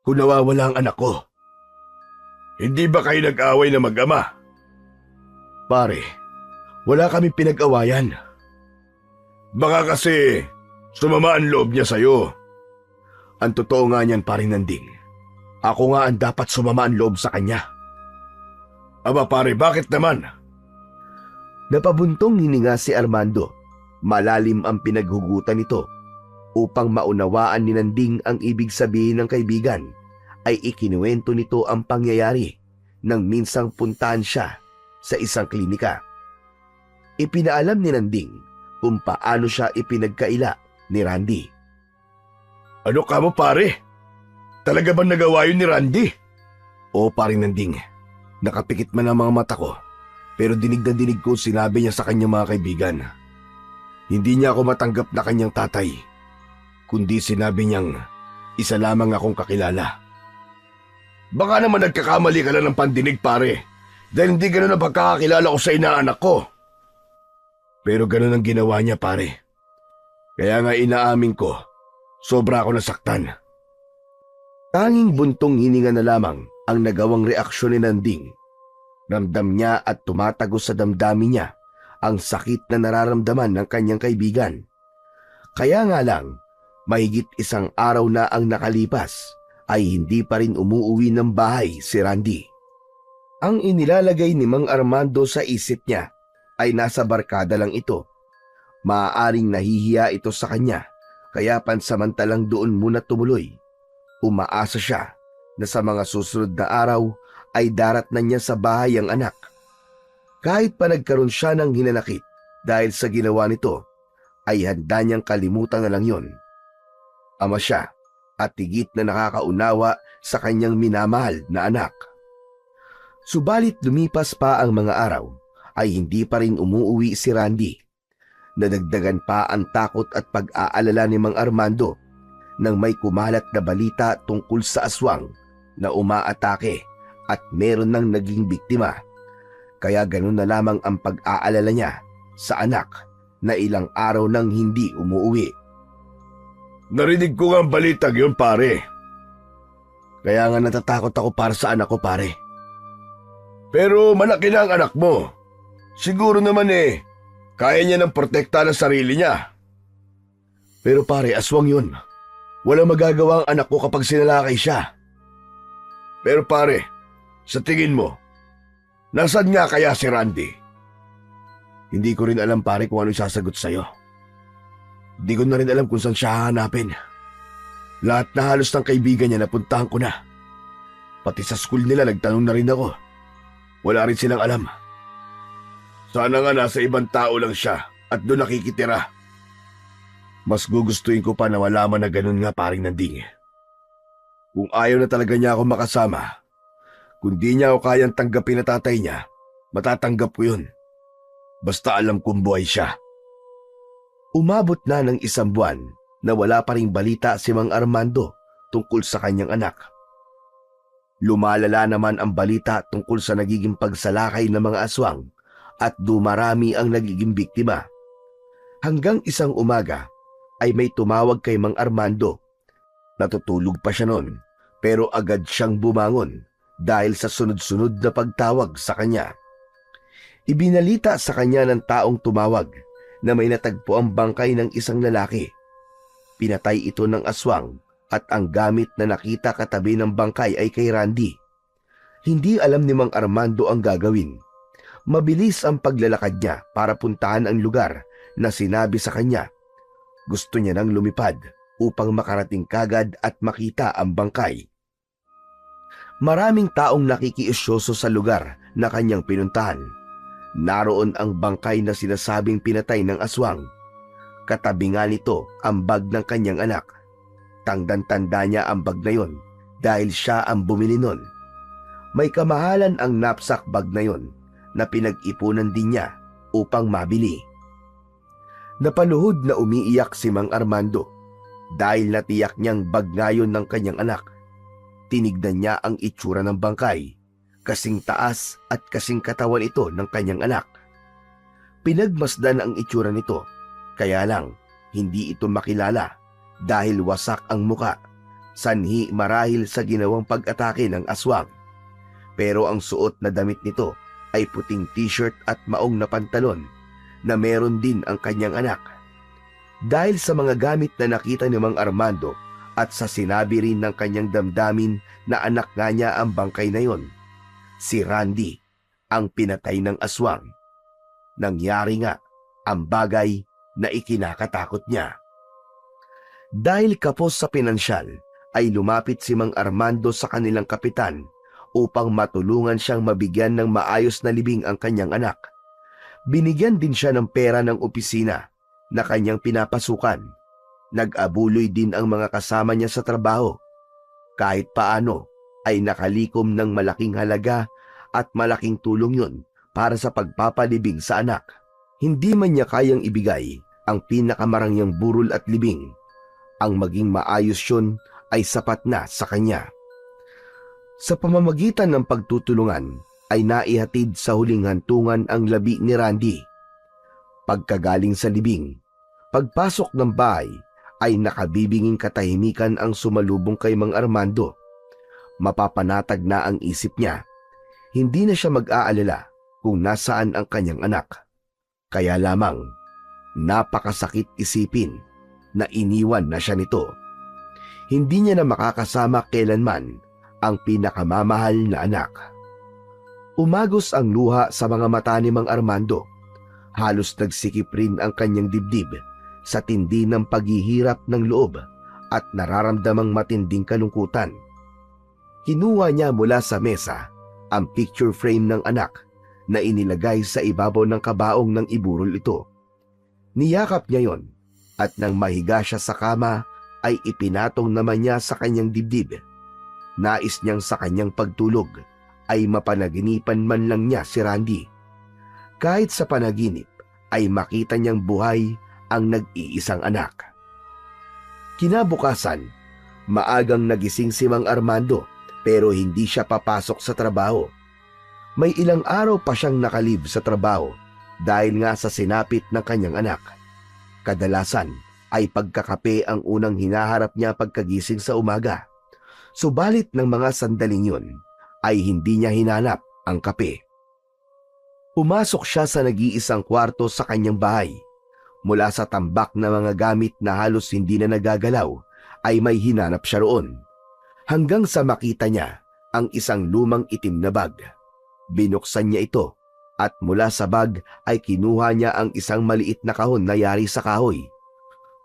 kung nawawala ang anak ko?
Hindi ba kayo nag-away na mag-ama?
Pare, wala kami pinag-awayan.
Baka kasi sumama ang loob niya sa'yo.
Ang totoo nga niyan, paring Nanding. Ako nga ang dapat sumama ang loob sa kanya.
Aba pare, bakit naman?
Napabuntong hininga si Armando. Malalim ang pinaghugutan nito. Upang maunawaan ni Nanding ang ibig sabihin ng kaibigan, ay ikinuwento nito ang pangyayari nang minsang puntahan siya sa isang klinika. Ipinaalam ni Nanding kung paano siya ipinagkaila ni Randy.
Ano ka mo pare? Talaga ba nagawa yun ni Randy?
O paring Nanding, nakapikit man ang mga mata ko, pero dinig na dinig ko sinabi niya sa kanyang mga kaibigan. Hindi niya ako matanggap na kanyang tatay, kundi sinabi niyang isa lamang akong kakilala.
Baka naman nagkakamali ka lang ng pandinig pare, dahil hindi ganun ang pagkakakilala ko sa inaanak ko.
Pero ganun ang ginawa niya pare. Kaya nga inaamin ko, sobra ako nasaktan. Tanging buntong hininga na lamang ang nagawang reaksyon ni Nanding. Ramdam niya at tumatagos sa damdamin niya ang sakit na nararamdaman ng kanyang kaibigan. Kaya nga lang, mahigit isang araw na ang nakalipas ay hindi pa rin umuuwi ng bahay si Randy. Ang inilalagay ni Mang Armando sa isip niya ay nasa barkada lang ito. Maaaring nahihiya ito sa kanya, kaya pansamantalang doon muna tumuloy. Umaasa siya na sa mga susunod na araw ay darat na niya sa bahay ang anak. Kahit pa nagkaroon siya ng hinanakit dahil sa ginawa nito, ay handa niyang kalimutan na lang yon. Ama siya at higit na nakakaunawa sa kanyang minamahal na anak. Subalit lumipas pa ang mga araw, ay hindi pa rin umuuwi si Randy. Nadagdagan pa ang takot at pag-aalala ni Mang Armando nang may kumalat na balita tungkol sa aswang na umaatake at meron nang naging biktima. Kaya ganun na lamang ang pag-aalala niya sa anak na ilang araw nang hindi umuuwi.
Narinig ko nga ang balitang yun pare.
Kaya nga natatakot ako para sa anak ko pare.
Pero malaki na ang anak mo. Siguro naman kaya niya nang protektahan ang sarili niya.
Pero pare, aswang yun. Walang magagawa ang anak ko kapag sinalakay siya.
Pero pare, sa tingin mo, nasaan nga kaya si Randy?
Hindi ko rin alam pare kung ano sasagot sa'yo. Hindi ko na rin alam kung saan siya hahanapin. Lahat na halos ng kaibigan niya napuntahan ko na. Pati sa school nila nagtanong na rin ako. Wala rin silang alam.
Sana nga nasa ibang tao lang siya at doon nakikitira.
Mas gugustuhin ko pa na malaman na ganun nga paring Nanding. Kung ayaw na talaga niya ako makasama, kung di niya ako kayang tanggapin na tatay niya, matatanggap ko yun. Basta alam kong buhay siya. Umabot na ng isang buwan na wala pa ring balita si Mang Armando tungkol sa kanyang anak. Lumalala naman ang balita tungkol sa nagiging pagsalakay ng mga aswang at dumarami ang nagiging biktima. Hanggang isang umaga ay may tumawag kay Mang Armando. Natutulog pa siya noon pero agad siyang bumangon dahil sa sunod-sunod na pagtawag sa kanya. Ibinalita sa kanya ng taong tumawag na may natagpo ang bangkay ng isang lalaki. Pinatay ito ng aswang at ang gamit na nakita katabi ng bangkay ay kay Randy. Hindi alam ni Mang Armando ang gagawin. Mabilis ang paglalakad niya para puntahan ang lugar na sinabi sa kanya. Gusto niya nang lumipad upang makarating kagad at makita ang bangkay. Maraming taong nakikiisyoso sa lugar na kanyang pinuntahan. Naroon ang bangkay na sinasabing pinatay ng aswang. Katabi nga nito ang bag ng kanyang anak. Tandang-tanda niya ang bag na yon dahil siya ang bumili nun. May kamahalan ang knapsack bag na yon na pinag-ipunan din niya upang mabili. Napaluhod na umiiyak si Mang Armando. Dahil natiyak niyang bag ngayon ng kanyang anak. Tinignan niya ang itsura ng bangkay, kasing taas at kasing katawan ito ng kanyang anak. Pinagmasdan ang itsura nito, kaya lang hindi ito makilala dahil wasak ang muka, sanhi marahil sa ginawang pag-atake ng aswang. Pero ang suot na damit nito ay puting t-shirt at maong na pantalon na meron din ang kanyang anak. Dahil sa mga gamit na nakita ni Mang Armando at sa sinabi rin ng kanyang damdamin na anak nga niya ang bangkay na yon, si Randy ang pinatay ng aswang. Nangyari nga ang bagay na ikinakatakot niya. Dahil kapos sa pinansyal, ay lumapit si Mang Armando sa kanilang kapitan upang matulungan siyang mabigyan ng maayos na libing ang kanyang anak. Binigyan din siya ng pera ng opisina na kanyang pinapasukan. Nag-abuloy din ang mga kasama niya sa trabaho. Kahit paano ay nakalikom ng malaking halaga at malaking tulong yun para sa pagpapalibing sa anak. Hindi man niya kayang ibigay ang pinakamarangyang burol at libing. Ang maging maayos yun ay sapat na sa kanya. Sa pamamagitan ng pagtutulungan ay naihatid sa huling hantungan ang labi ni Randy. Pagkagaling sa libing, pagpasok ng bahay ay nakabibinging katahimikan ang sumalubong kay Mang Armando. Mapapanatag na ang isip niya. Hindi na siya mag-aalala kung nasaan ang kanyang anak. Kaya lamang, napakasakit isipin na iniwan na siya nito. Hindi niya na makakasama kailanman ang pinakamamahal na anak. Umagos ang luha sa mga mata ni Mang Armando. Halos nagsikip rin ang kanyang dibdib sa tindi ng paghihirap ng loob at nararamdamang matinding kalungkutan. Kinuha niya mula sa mesa ang picture frame ng anak na inilagay sa ibabaw ng kabaong ng iburol ito. Niyakap niya yon at nang mahiga siya sa kama ay ipinatong naman niya sa kanyang dibdib. Nais niyang sa kanyang pagtulog ay mapanaginipan man lang niya si Randy. Kahit sa panaginip ay makita niyang buhay ang nag-iisang anak. Kinabukasan, maagang nagising si Mang Armando pero hindi siya papasok sa trabaho. May ilang araw pa siyang nakalib sa trabaho dahil nga sa sinapit ng kanyang anak. Kadalasan ay pagkakape ang unang hinaharap niya pagkagising sa umaga. Subalit ng mga sandaling yun ay hindi niya hinanap ang kape. Pumasok siya sa nag-iisang kwarto sa kanyang bahay. Mula sa tambak na mga gamit na halos hindi na nagagalaw ay may hinanap siya roon. Hanggang sa makita niya ang isang lumang itim na bag. Binuksan niya ito at mula sa bag ay kinuha niya ang isang maliit na kahon na yari sa kahoy.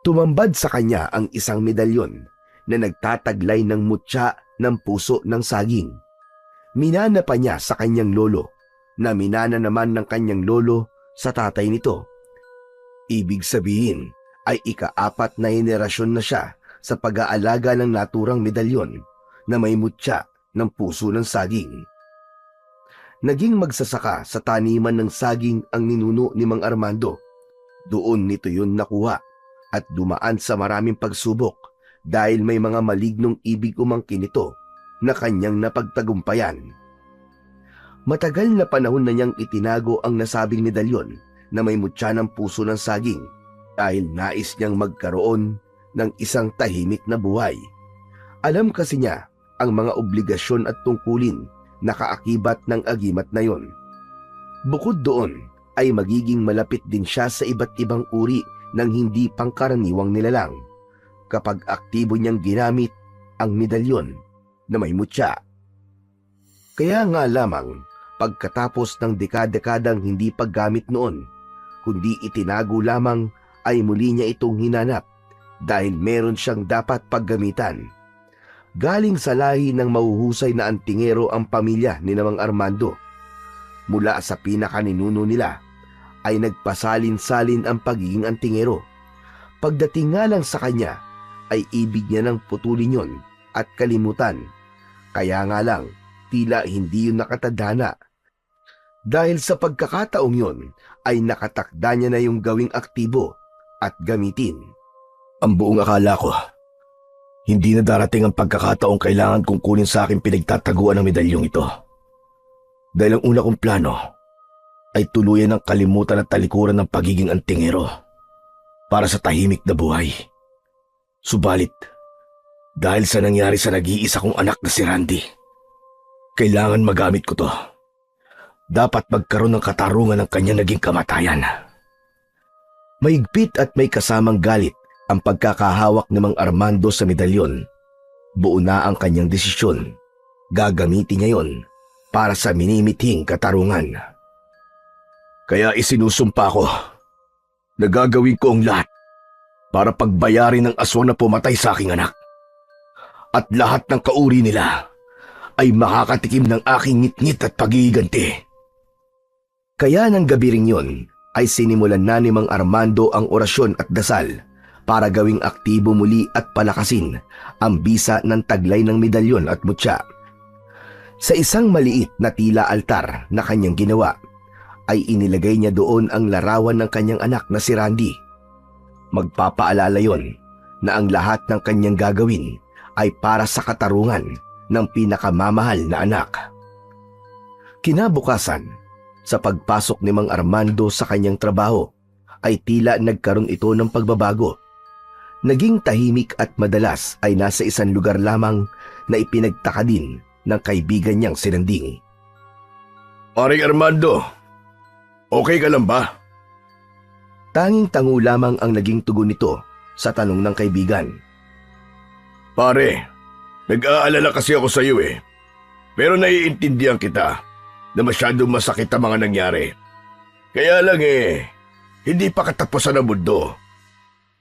Tumambad sa kanya ang isang medalyon na nagtataglay ng mutya ng puso ng saging. Minana pa niya sa kanyang lolo na minana naman ng kanyang lolo sa tatay nito. Ibig sabihin ay ika-4 na henerasyon na siya sa pag-aalaga ng naturang medalyon na may mutya ng puso ng saging. Naging magsasaka sa taniman ng saging ang ninuno ni Mang Armando. Doon nito yun nakuha at dumaan sa maraming pagsubok dahil may mga malignong ibig umangkin ito na kanyang napagtagumpayan. Matagal na panahon na niyang itinago ang nasabing medalyon na may mutya ng puso ng saging dahil nais niyang magkaroon ng isang tahimik na buhay. Alam kasi niya ang mga obligasyon at tungkulin na kaakibat ng agimat na yon. Bukod doon ay magiging malapit din siya sa iba't ibang uri ng hindi pangkaraniwang nilalang kapag aktibo niyang ginamit ang medalyon na may mutya. Kaya nga lamang, pagkatapos ng dekada-dekadang hindi paggamit noon, kundi itinago lamang ay muli niya itong hinanap dahil meron siyang dapat paggamitan. Galing sa lahi ng mahuhusay na antingero ang pamilya ni Mang Armando. Mula sa pinakaninuno nila ay nagpasalin-salin ang pagiging antingero. Pagdating nga lang sa kanya ay ibig niya nang putulin yon at kalimutan. Kaya nga lang, tila hindi yun nakatadhana. Dahil sa pagkakataong yon ay nakatakda niya na yung gawing aktibo at gamitin.
Ang buong akala ko Hindi na darating ang pagkakataong kailangan kong kunin sa akin pinagtataguan ng medalyong ito. Dahil ang una kong plano ay tuluyan ng kalimutan at talikuran ng pagiging antingero para sa tahimik na buhay. Subalit, dahil sa nangyari sa nag-iisa kong anak na si Randy, kailangan magamit ko to. Dapat magkaroon ng katarungan ng kanyang naging kamatayan. Mahigpit at may kasamang galit ang pagkakahawak ni Mang Armando sa medalyon. Buo na ang kanyang desisyon. Gagamitin niya yon para sa minimithing katarungan. Kaya isinusumpa ko na gagawin ko ang lahat para pagbayarin ng aswang na pumatay sa aking anak. At lahat ng kauri nila ay makakatikim ng aking ngit-ngit at pag-iiganti. Kaya ng gabi ring yun ay sinimulan na ni Mang Armando ang orasyon at dasal para gawing aktibo muli at palakasin ang bisa ng taglay ng medalyon at mutya. Sa isang maliit na tila altar na kanyang ginawa, ay inilagay niya doon ang larawan ng kanyang anak na si Randy. Magpapaalala yon na ang lahat ng kanyang gagawin ay para sa katarungan ng pinakamamahal na anak. Kinabukasan, sa pagpasok ni Mang Armando sa kanyang trabaho, ay tila nagkaroon ito ng pagbabago. Naging tahimik at madalas ay nasa isang lugar lamang na ipinagtaka din ng kaibigan niyang si Nanding. Paring Armando, okay ka lang ba?
Tanging tango lamang ang naging tugon nito sa tanong ng kaibigan.
Pare, nag-aalala kasi ako sa iyo eh. Pero naiintindihan kita na masyadong masakit ang mga nangyari. Kaya lang hindi pa katapusan ang mundo.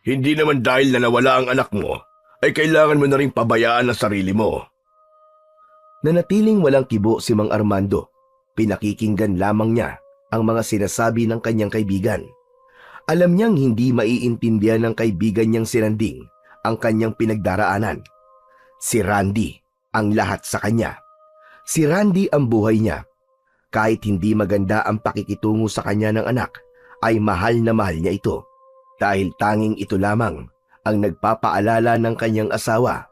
Hindi naman dahil na nawala ang anak mo, ay kailangan mo na rin pabayaan ang sarili mo.
Nanatiling walang kibo si Mang Armando. Pinakikinggan lamang niya ang mga sinasabi ng kanyang kaibigan. Alam niyang hindi maiintindihan ng kaibigan niyang si Nanding ang kanyang pinagdaraanan. Si Randy ang lahat sa kanya. Si Randy ang buhay niya. Kahit hindi maganda ang pakikitungo sa kanya ng anak, ay mahal na mahal niya ito. Dahil tanging ito lamang ang nagpapaalala ng kanyang asawa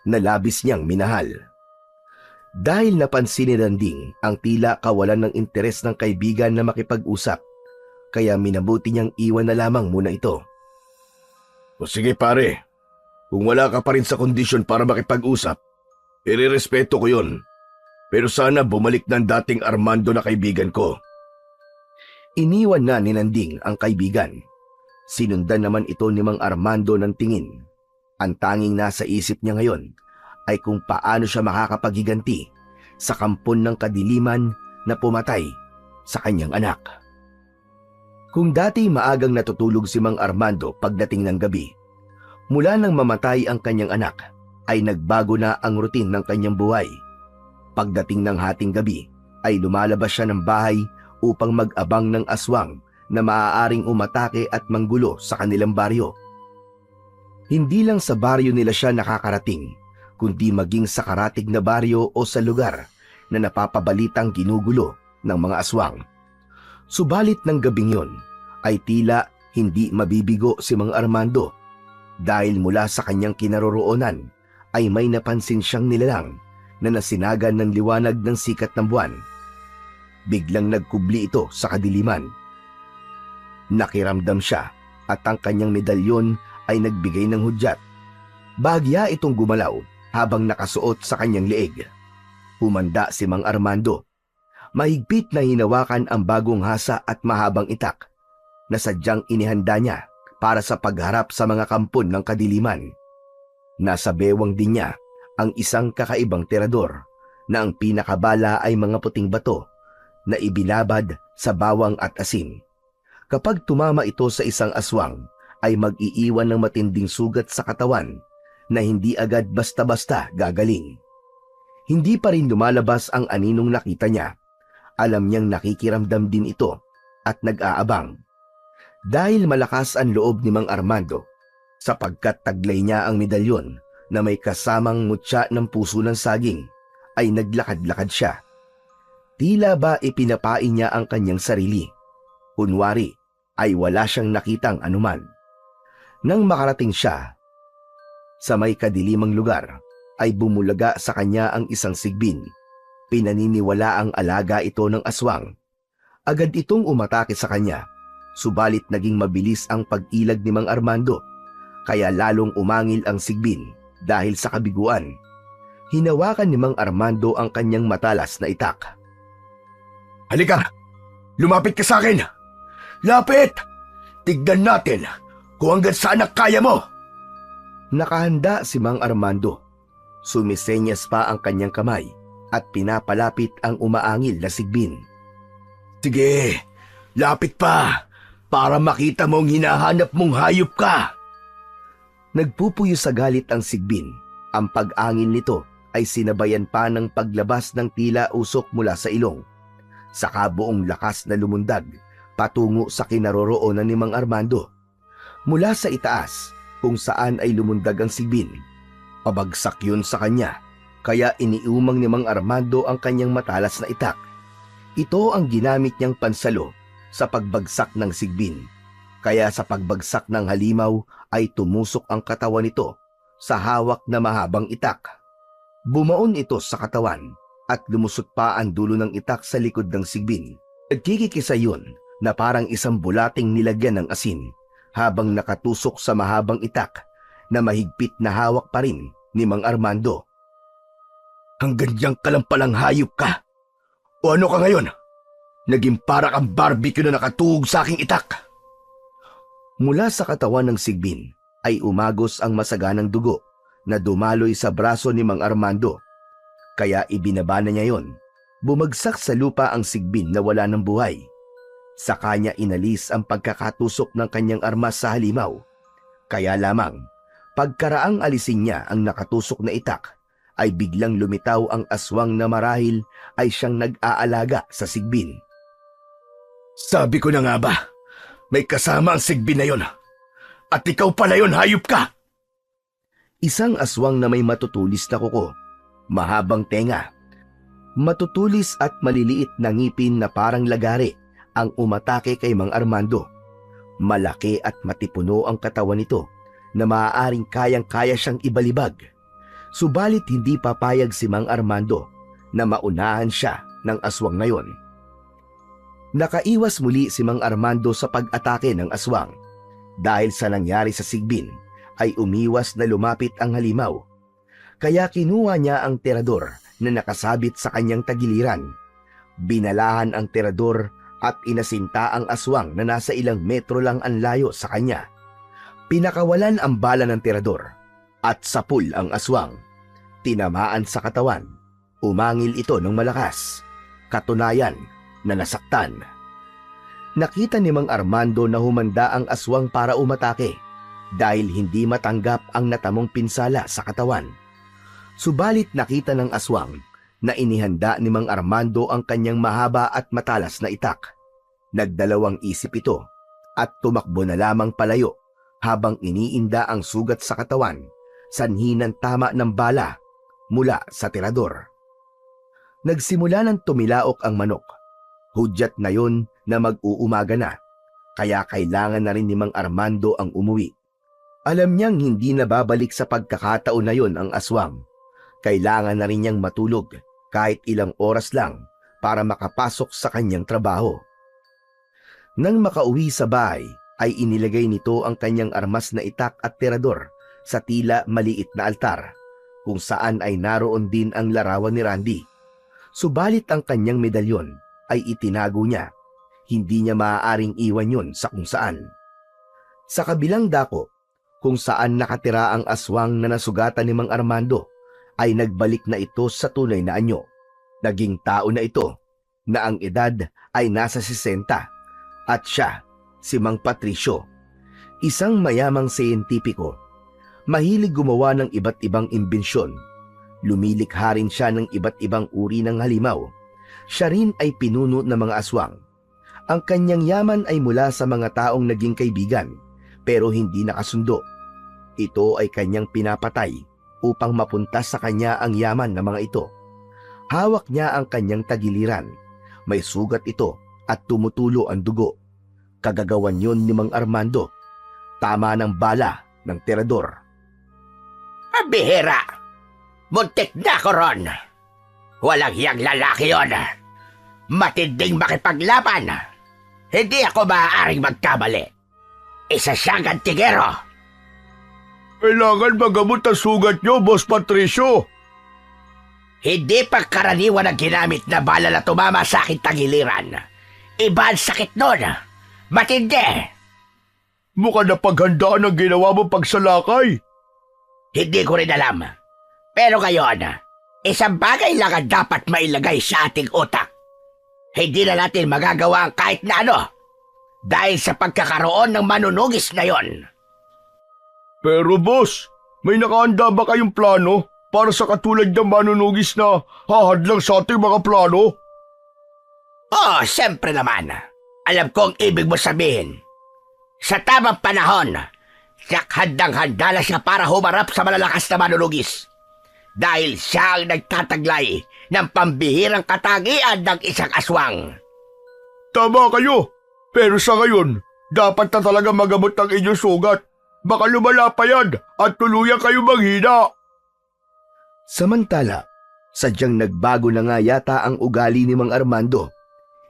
na labis niyang minahal. Dahil napansin ni Nanding ang tila kawalan ng interes ng kaibigan na makipag-usap, kaya minabuti niyang iwan na lamang muna ito.
O sige pare, kung wala ka pa rin sa kondisyon para makipag-usap, irerespeto ko yun. Pero sana bumalik ng dating Armando na kaibigan ko.
Iniwan na ni Nanding ang kaibigan. Sinundan naman ito ni Mang Armando ng tingin. Ang tanging nasa isip niya ngayon ay kung paano siya makakapaghiganti sa kampon ng kadiliman na pumatay sa kanyang anak. Kung dati maagang natutulog si Mang Armando pagdating ng gabi, mula nang mamatay ang kanyang anak ay nagbago na ang routine ng kanyang buhay. Pagdating ng hating gabi ay lumalabas siya ng bahay upang mag-abang ng aswang na maaaring umatake at manggulo sa kanilang baryo. Hindi lang sa baryo nila siya nakakarating, kundi maging sa karatig na baryo o sa lugar na napapabalitang ginugulo ng mga aswang. Subalit ng gabing yon ay tila hindi mabibigo si Mang Armando dahil mula sa kanyang kinaroroonan ay may napansin siyang nilalang na nasinagan ng liwanag ng sikat ng buwan. Biglang nagkubli ito sa kadiliman. Nakiramdam siya at ang kanyang medalyon ay nagbigay ng hudyat. Bahagya itong gumalaw habang nakasuot sa kanyang leeg. Humanda si Mang Armando. Mahigpit na hinawakan ang bagong hasa at mahabang itak na sadyang inihanda niya para sa pagharap sa mga kampon ng kadiliman. Nasa bewang din niya ang isang kakaibang tirador na ang pinakabala ay mga puting bato na ibinabad sa bawang at asin. Kapag tumama ito sa isang aswang, ay mag-iiwan ng matinding sugat sa katawan na hindi agad basta-basta gagaling. Hindi pa rin lumalabas ang aninong nakita niya. Alam niyang nakikiramdam din ito at nag-aabang. Dahil malakas ang loob ni Mang Armando, sapagkat taglay niya ang medalyon na may kasamang mutya ng puso ng saging, ay naglakad-lakad siya. Tila ba ipinapain niya ang kanyang sarili. Kunwari ay wala siyang nakitang anuman. Nang makarating siya Sa may kadilimang lugar ay bumulaga sa kanya ang isang sigbin. Pinaniniwala ang alaga ito ng aswang. Agad itong umatake sa kanya, subalit naging mabilis ang pag-ilag ni Mang Armando, kaya lalong umangil ang sigbin dahil sa kabiguan. Hinawakan ni Mang Armando ang kanyang matalas na itak.
Halika! Lumapit ka sa akin! Lapit! Tignan natin kung hanggang saan kaya mo!
Nakahanda si Mang Armando. Sumisenyas pa ang kanyang kamay at pinapalapit ang umaangil na sigbin.
Sige, lapit pa para makita mong hinahanap mong hayop ka.
Nagpupuyo sa galit ang sigbin. Ang pag-angil nito ay sinabayan pa ng paglabas ng tila usok mula sa ilong. Saka buong lakas na lumundag patungo sa kinaroroonan ni Mang Armando. Mula sa itaas kung saan ay lumundag ang sigbin. Pabagsak yun sa kanya, kaya iniumang ni Mang Armando ang kanyang matalas na itak. Ito ang ginamit niyang pansalo sa pagbagsak ng sigbin. Kaya sa pagbagsak ng halimaw ay tumusok ang katawan nito sa hawak na mahabang itak. Bumaon ito sa katawan at lumusot pa ang dulo ng itak sa likod ng sigbin. Nagkikikisa yun na parang isang bulating nilagyan ng asin habang nakatusok sa mahabang itak na mahigpit na hawak pa rin ni Mang Armando.
Hanggang diyang ka lang palang hayop ka. O ano ka ngayon? Naging para kang barbecue na nakatuhog sa aking itak.
Mula sa katawan ng sigbin ay umagos ang masaganang dugo na dumaloy sa braso ni Mang Armando. Kaya ibinaba na niya yon. Bumagsak sa lupa ang sigbin na wala ng buhay. Sa kanya inalis ang pagkakatusok ng kanyang armas sa halimaw. Kaya lamang, pagkaraang alisin niya ang nakatusok na itak, ay biglang lumitaw ang aswang na marahil ay siyang nag-aalaga sa sigbin.
Sabi ko na nga ba, may kasama ang sigbin na yon. At ikaw pala yon, hayop ka!
Isang aswang na may matutulis na kuko, mahabang tenga, matutulis at maliliit na ngipin na parang lagari ang umatake kay Mang Armando. Malaki at matipuno ang katawan nito na maaaring kayang-kaya siyang ibalibag. Subalit hindi papayag si Mang Armando na maunahan siya ng aswang na yon. Nakaiwas muli si Mang Armando sa pag-atake ng aswang. Dahil sa nangyari sa sigbin ay umiwas na lumapit ang halimaw. Kaya kinuha niya ang terador na nakasabit sa kanyang tagiliran. Binalahan ang terador at inasinta ang aswang na nasa ilang metro lang ang layo sa kanya. Pinakawalan ang bala ng terador at sapul ang aswang. Tinamaan sa katawan. Umangil ito ng malakas. Katunayan na nasaktan. Nakita ni Mang Armando na humanda ang aswang para umatake dahil hindi matanggap ang natamong pinsala sa katawan. Subalit nakita ng aswang na inihanda ni Mang Armando ang kanyang mahaba at matalas na itak. Nagdalawang isip ito at tumakbo na lamang palayo habang iniinda ang sugat sa katawan, sanhi ng tama ng bala mula sa tirador. Nagsimula ng tumilaok ang manok. Hudyat na yon na mag-uumaga na, kaya kailangan na rin ni Mang Armando ang umuwi. Alam niyang hindi na babalik sa pagkakataon na yon ang aswang. Kailangan na rin niyang matulog kahit ilang oras lang para makapasok sa kanyang trabaho. Nang makauwi sa bahay, ay inilagay nito ang kanyang armas na itak at terador sa tila maliit na altar, kung saan ay naroon din ang larawan ni Randy. Subalit ang kanyang medalyon ay itinago niya. Hindi niya maaaring iwan yon sa kung saan. Sa kabilang dako, kung saan nakatira ang aswang na nasugatan ni Mang Armando, ay nagbalik na ito sa tunay na anyo. Naging tao na ito, na ang edad ay nasa 60, at siya, si Mang Patricio, isang mayamang siyentipiko. Mahilig gumawa ng iba't ibang imbensyon. Lumilikha rin siya ng iba't ibang uri ng halimaw. Siya rin ay pinuno ng mga aswang. Ang kanyang yaman ay mula sa mga taong naging kaibigan, pero hindi nakasundo. Ito ay kanyang pinapatay upang mapunta sa kanya ang yaman ng mga ito. Hawak niya ang kanyang tagiliran. May sugat ito at tumutulo ang dugo. Kagagawan yon ni Mang Armando. Tama ng bala ng terador.
Pabihira! Muntik na ko ron! Walang hiyang lalaki yon. Matinding makipaglaban. Hindi ako maaaring magkamali. Isa siyang antigero.
Kailangan magamot ang sugat niyo, Boss Patricio.
Hindi pagkaraniwan ang ginamit na bala na tumama sa akin tagiliran. Iba ang sakit nun. Matindi.
Mukhang napaghandaan ang ginawa mo pagsalakay.
Hindi ko rin alam. Pero ngayon, isang bagay lang ang dapat mailagay sa ating utak. Hindi na natin magagawa ang kahit na ano dahil sa pagkakaroon ng manunugis na yon.
Pero boss, may nakahanda ba kayong plano para sa katulad ng manunugis na hahadlang sa ating mga plano?
Oh, siyempre naman. Alam ko ang ibig mo sabihin. Sa tamang panahon, handang-handa na siya para humarap sa malalakas na manunugis. Dahil siya ang nagtataglay ng pambihirang katagian ng isang aswang.
Tama kayo, pero sa ngayon, dapat na talaga magamot ang inyong sugat. Baka lumala pa yan at tuluyan kayo maghina.
Samantala, sadyang nagbago na nga yata ang ugali ni Mang Armando.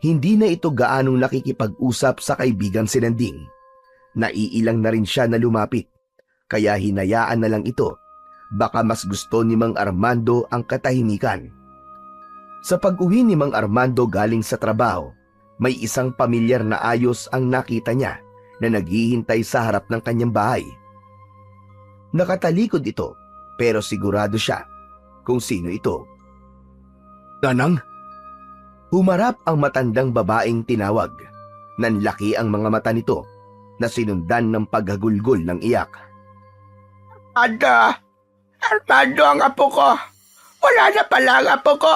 Hindi na ito gaanong nakikipag-usap sa kaibigan si Nanding. Naiilang na rin siya na lumapit, kaya hinayaan na lang ito. Baka mas gusto ni Mang Armando ang katahimikan. Sa pag-uwi ni Mang Armando galing sa trabaho, may isang pamilyar na ayos ang nakita niya na naghihintay sa harap ng kanyang bahay. Nakatalikod ito, pero sigurado siya kung sino ito.
Nanang?
Humarap ang matandang babaeng tinawag. Nanlaki ang mga mata nito na sinundan ng paghagulgol ng iyak.
Armando ang apo ko. Wala na pala ang apo ko.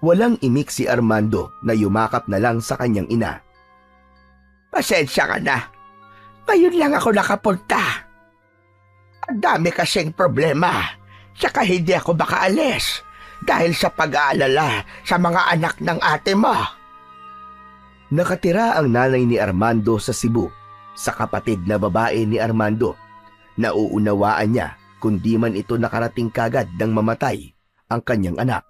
Walang imik si Armando na yumakap na lang sa kanyang ina.
Pasensya ka na. Ngayon lang ako nakapunta. Ang dami kasing problema. Tsaka hindi ako makaalis dahil sa pag-aalala sa mga anak ng ate mo.
Nakatira ang nanay ni Armando sa Cebu, sa kapatid na babae ni Armando. Nauunawaan niya kung di man ito nakarating kagad ng mamatay ang kanyang anak.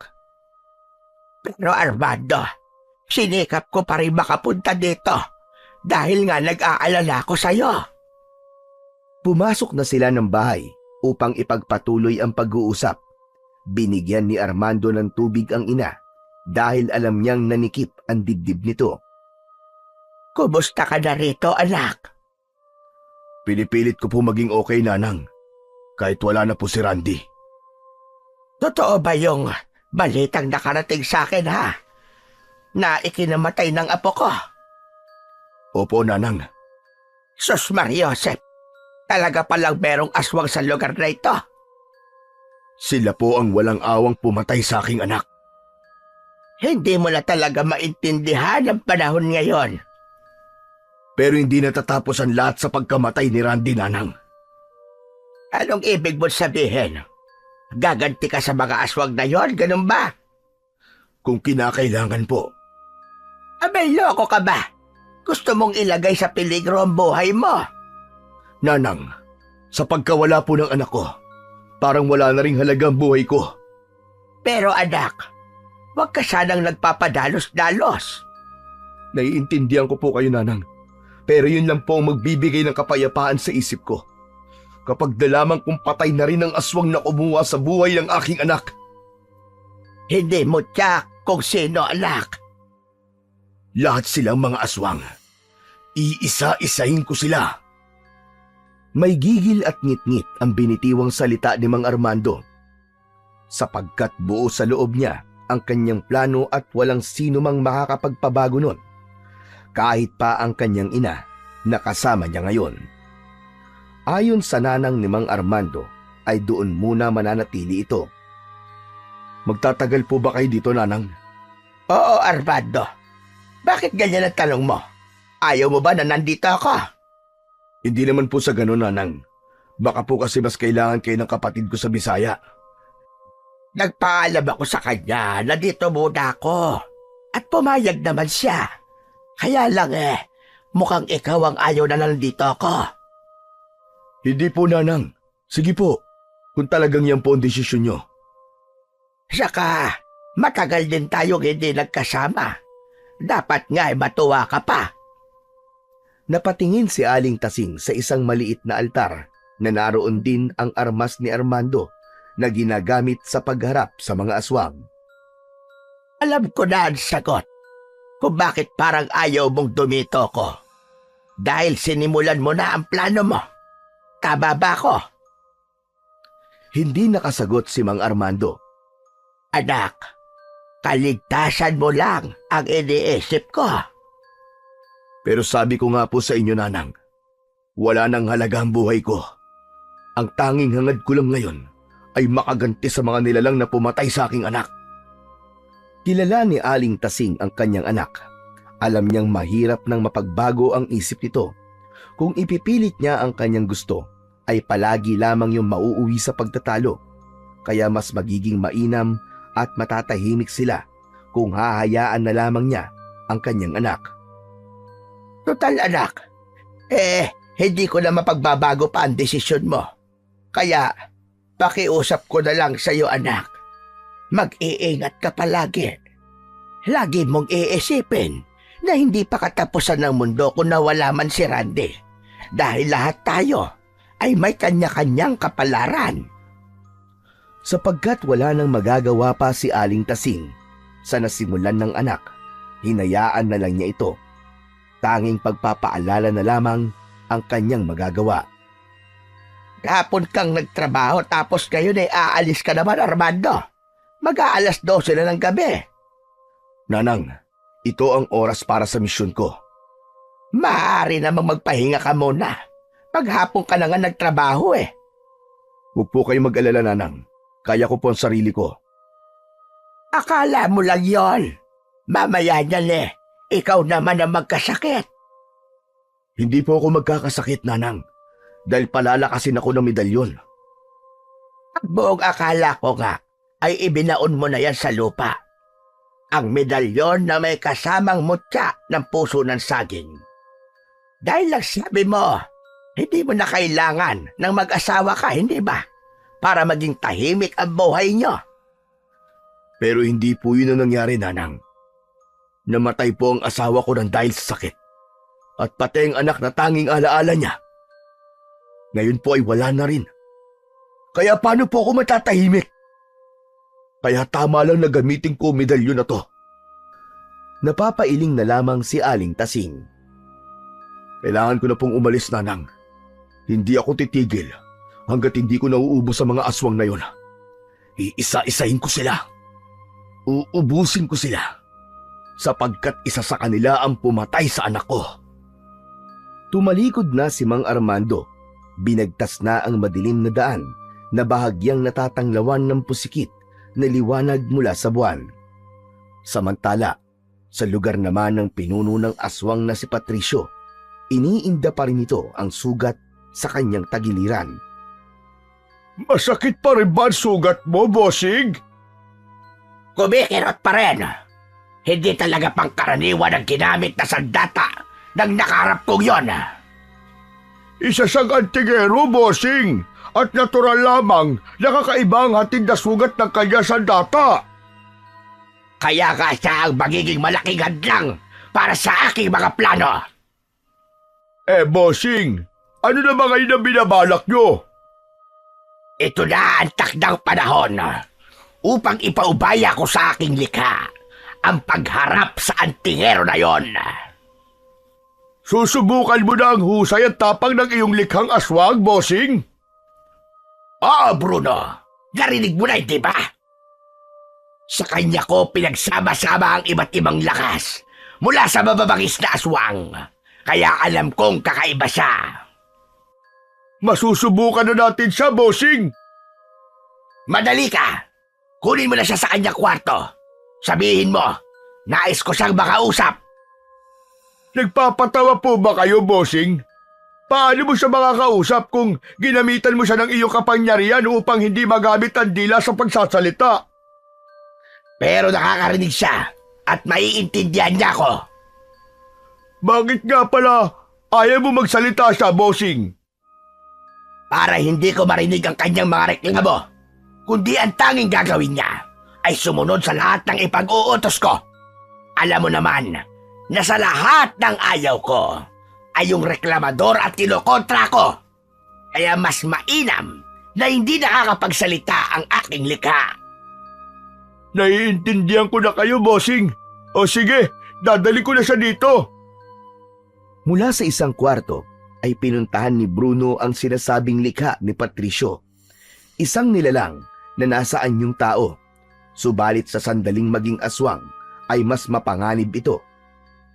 Pero Armando, sinikap ko pa rin makapunta dito dahil nga nag-aalala ko sa'yo.
Pumasok na sila ng bahay upang ipagpatuloy ang pag-uusap. Binigyan ni Armando ng tubig ang ina dahil alam niyang nanikip ang dibdib nito.
Kumusta ka na rito, anak?
Pinipilit ko po maging okay, Nanang. Kahit wala na po si Randy.
Totoo ba yung balitang nakarating sa akin, ha? Na ikinamatay ng apo ko?
Opo, Nanang.
Sus Mariosep, talaga palang merong aswang sa lugar na ito.
Sila po ang walang awang pumatay sa aking anak.
Hindi mo na talaga maintindihan ang panahon ngayon.
Pero hindi natatapos ang lahat sa pagkamatay ni Randy, Nanang.
Anong ibig mo sabihin? Gaganti ka sa mga aswang na yon, ganun ba?
Kung kinakailangan po.
Abay, loko ka ba? Gusto mong ilagay sa peligro ang buhay mo?
Nanang, sa pagkawala po ng anak ko, parang wala na ring halaga ang buhay ko.
Pero anak, huwag ka sanang nagpapadalos-dalos.
Naiintindihan ko po kayo, Nanang. Pero yun lang po ang magbibigay ng kapayapaan sa isip ko. Kapag nalaman kong patay na rin ang aswang na kumuha sa buhay ng aking anak.
Hindi mo tiyak kung sino, anak.
Lahat silang mga aswang. Iisa-isahin ko sila.
May gigil at ngit-ngit ang binitiwang salita ni Mang Armando. Sapagkat buo sa loob niya ang kanyang plano at walang sino mang makakapagpabago nun. Kahit pa ang kanyang ina na kasama niya ngayon. Ayon sa nanang ni Mang Armando ay doon muna mananatili ito.
Magtatagal po ba kayo dito, Nanang?
Oo, Armando. Bakit ganyan ang tanong mo? Ayaw mo ba na nandito ako?
Hindi naman po sa ganun, Nanang. Baka po kasi mas kailangan kayo ng kapatid ko sa Bisaya.
Nagpaalam ako sa kanya na dito muna ako. At pumayag naman siya. Kaya lang mukhang ikaw ang ayaw na nandito ako.
Hindi po, Nanang. Sige po, kung talagang yan po ang desisyon nyo.
Saka, matagal din tayong hindi nagkasama. Dapat nga ay matuwa ka pa.
Napatingin si Aling Tasing sa isang maliit na altar na naroon din ang armas ni Armando na ginagamit sa pagharap sa mga aswang.
Alam ko na ang sagot kung bakit parang ayaw mong dumito ko. Dahil sinimulan mo na ang plano mo. Tama ba ako?
Hindi nakasagot si Mang Armando.
Anak, kaligtasan mo lang ang iniisip ko.
Pero sabi ko nga po sa inyo, Nanang, wala nang halaga ang buhay ko. Ang tanging hangad ko lang ngayon ay makaganti sa mga nilalang na pumatay sa aking anak. Kilala ni Aling Tasing ang kanyang anak. Alam niyang mahirap nang mapagbago ang isip nito. Kung ipipilit niya ang kanyang gusto, ay palagi lamang yung mauuwi sa pagtatalo. Kaya mas magiging mainam at matatahimik sila kung hahayaan na lamang niya ang kanyang anak.
Total anak, hindi ko na mapagbabago pa ang desisyon mo. Kaya, pakiusap ko na lang sa iyo anak. Mag-iingat ka palagi. Lagi mong iisipin na hindi pa katapusan ng mundo kung nawala man si Randy. Dahil lahat tayo ay may kanya-kanyang kapalaran.
Sapagkat wala nang magagawa pa si Aling Tasing sa nasimulan ng anak, hinayaan na lang niya ito. Tanging pagpapaalala na lamang ang kanyang magagawa.
Kahapon kang nagtrabaho tapos ngayon ay aalis ka naman, Armando. Mag-aalas 12 na ng gabi.
Nanang, ito ang oras para sa misyon ko.
Maaari namang magpahinga ka muna. Paghapon ka na nga nagtrabaho eh.
Huwag po kayo mag-alala, Nanang. Kaya ko po ang sarili ko.
Akala mo lang yon. Mamaya niyan ikaw naman ang magkasakit.
Hindi po ako magkakasakit, Nanang. Dahil palalakasin ako ng medalyon.
Ang buong akala ko nga ay ibinaon mo na yan sa lupa. Ang medalyon na may kasamang mutya ng puso ng saging. Dahil lang sabi mo, hindi mo na kailangan ng mag-asawa ka, hindi ba? Para maging tahimik ang buhay nyo.
Pero hindi po yun ang nangyari, Nanang. Namatay po ang asawa ko ng dahil sa sakit. At pati ang anak na tanging alaala niya. Ngayon po ay wala na rin. Kaya paano po ako matatahimik? Kaya tama lang na gamitin ko medalyon na to. Napapailing na lamang si Aling Tasing. Kailangan ko na pong umalis, Nanang. Hindi ako titigil hanggat hindi ko nauubos sa mga aswang na yon. Iisa-isahin ko sila. Uubusin ko sila. Sapagkat isa sa kanila ang pumatay sa anak ko. Tumalikod na si Mang Armando. Binagtas na ang madilim na daan na bahagyang natatanglawan ng pusikit na liwanag mula sa buwan. Samantala, sa lugar naman ng pinuno ng aswang na si Patricio, iniinda pa rin ito ang sugat sa kanyang tagiliran.
Masakit pa rin ba ang sugat mo, bossing?
Kumikirot pa rin. Hindi talaga pangkaraniwan ang ginamit na sandata ng nakaharap kong yon.
Isa siyang antigero, bossing. At natural lamang, nakakaiba ang hatid na sugat ng kanya sandata.
Kaya nga siya ang magiging malaking hadlang para sa aking mga plano.
Bossing, ano na ba ngayon ang binabalak nyo?
Ito na ang takdang panahon upang ipaubaya ko sa aking likha ang pagharap sa antingero na yon.
Susubukan mo na ang husay at tapang ng iyong likhang aswang, bossing?
Oo, Bruno. Narinig mo na, di ba? Sa kanya ko pinagsama-sama ang iba't ibang lakas mula sa mababangis na aswang. Kaya alam kong kakaiba siya.
Masusubukan na natin siya, bossing.
Madali ka. Kunin mo na siya sa kanyang kwarto. Sabihin mo, nais ko siyang makausap.
Nagpapatawa po ba kayo, bossing? Paano mo siya makakausap kung ginamitan mo siya ng iyong kapangyarihan upang hindi magamit ang dila sa pagsasalita?
Pero nakakarinig siya at maiintindihan niya ako.
Bakit nga pala ayaw mo magsalita siya, bossing?
para hindi ko marinig ang kanyang mga reklamo, kundi ang tanging gagawin niya ay sumunod sa lahat ng ipag-uutos ko. Alam mo naman na sa lahat ng ayaw ko ay yung reklamador at kinokontra ko. Kaya mas mainam na hindi nakakapagsalita ang aking likha.
Naiintindihan ko na kayo, bossing. O sige, dadali ko na siya dito.
Mula sa isang kwarto ay pinuntahan ni Bruno ang sinasabing likha ni Patricio. Isang nilalang na nasa anyong tao. Subalit sa sandaling maging aswang ay mas mapanganib ito.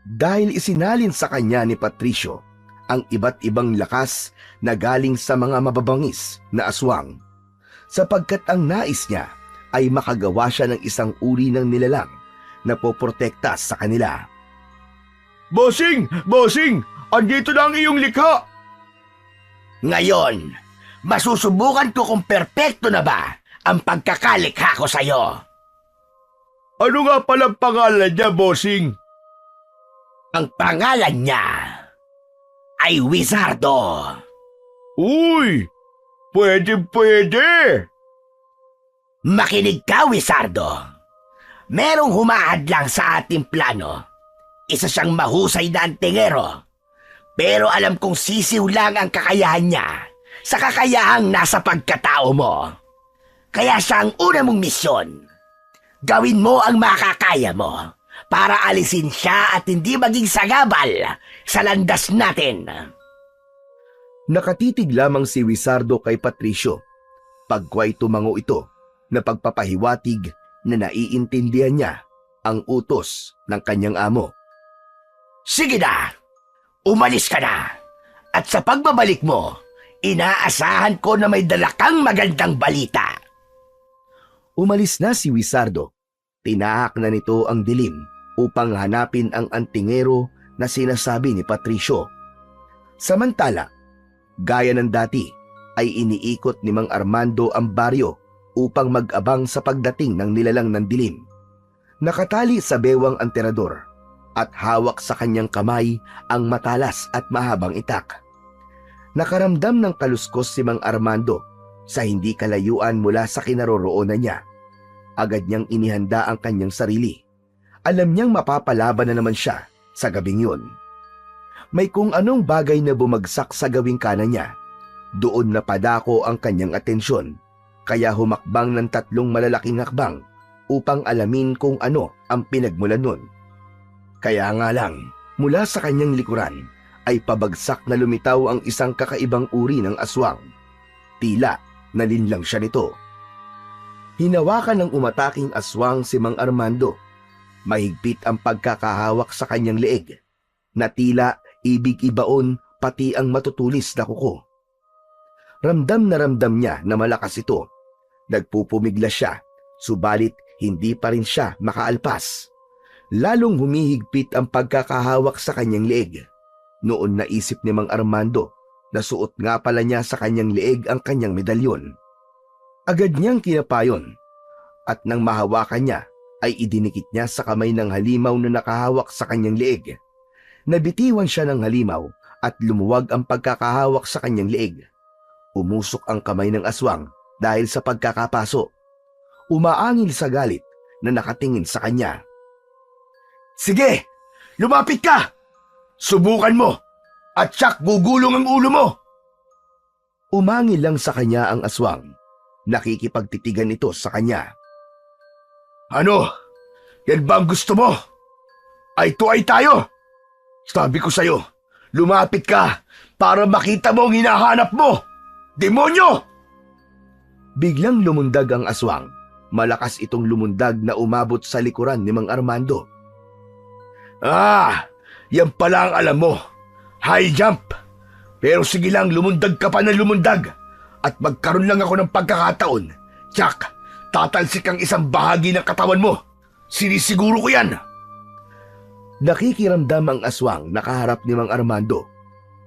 Dahil isinalin sa kanya ni Patricio ang iba't ibang lakas na galing sa mga mababangis na aswang. Sapagkat ang nais niya ay makagawa siya ng isang uri ng nilalang na poprotekta sa kanila.
Bossing! Bossing! Andito na ang iyong likha!
Ngayon, masusubukan ko kung perpekto na ba ang pagkakalikha ko sa'yo.
Ano nga palang pangalan niya, bossing?
Ang pangalan niya ay Wizardo.
Uy! Pwede!
Makinig ka, Wizardo. Merong humahadlang sa ating plano. Isa siyang mahusay na antingero. Pero alam kong sisiw lang ang kakayahan niya sa kakayahang nasa pagkatao mo. Kaya siya ang una mong misyon. Gawin mo ang makakaya mo para alisin siya at hindi maging sagabal sa landas natin.
Nakatitig lamang si Wizardo kay Patricio. Pagkway tumango ito na pagpapahiwatig na naiintindihan niya ang utos ng kanyang amo.
Sige na, umalis ka na. At sa pagbabalik mo, inaasahan ko na may dala kang magandang balita.
Umalis na si Wizardo. Tinahak na nito ang dilim upang hanapin ang antingero na sinasabi ni Patricio. Samantala, gaya ng dati, ay iniikot ni Mang Armando ang baryo upang mag-abang sa pagdating ng nilalang ng dilim. Nakatali sa bewang ang terador at hawak sa kanyang kamay ang matalas at mahabang itak. Nakaramdam ng kaluskos si Mang Armando sa hindi kalayuan mula sa kinaroroonan niya. Agad niyang inihanda ang kanyang sarili. Alam niyang mapapalaban na naman siya sa gabing yun. May kung anong bagay na bumagsak sa gawing kanan niya. Doon napadako ang kanyang atensyon, kaya humakbang ng 3 malalaking hakbang upang alamin kung ano ang pinagmulan nun. Kaya nga lang, mula sa kanyang likuran ay pabagsak na lumitaw ang isang kakaibang uri ng aswang. Tila nalinlang siya nito. Hinawakan ng umataking aswang si Mang Armando. Mahigpit ang pagkakahawak sa kanyang leeg, na tila ibig ibaon pati ang matutulis na kuko. Ramdam na ramdam niya na malakas ito. Nagpupumigla siya, subalit hindi pa rin siya makaalpas. Lalong humihigpit ang pagkakahawak sa kanyang leeg. Noon naisip ni Mang Armando na suot nga pala niya sa kanyang leeg ang kanyang medalyon. Agad niyang kinapayon at nang mahawakan niya ay idinikit niya sa kamay ng halimaw na nakahawak sa kanyang leeg. Nabitiwan siya ng halimaw at lumuwag ang pagkakahawak sa kanyang leeg. Umusok ang kamay ng aswang dahil sa pagkakapaso. Umaangil sa galit na nakatingin sa kanya.
Sige, lumapit ka! Subukan mo! At tsak gugulong ang ulo mo!
Umangil lang sa kanya ang aswang. Nakikipagtitigan ito sa kanya.
Ano? Yan ba ang gusto mo? Ay tuay tayo! Sabi ko sa'yo, lumapit ka para makita mo ang hinahanap mo! Demonyo!
Biglang lumundag ang aswang. Malakas itong lumundag na umabot sa likuran ni Mang Armando.
Yan pala ang alam mo. High jump. Pero sige lang, lumundag ka pa na lumundag. At magkaroon lang ako ng pagkakataon. Tsak, tatalsik ang isang bahagi ng katawan mo. Sinisiguro ko yan.
Nakikiramdam ang aswang nakaharap ni Mang Armando.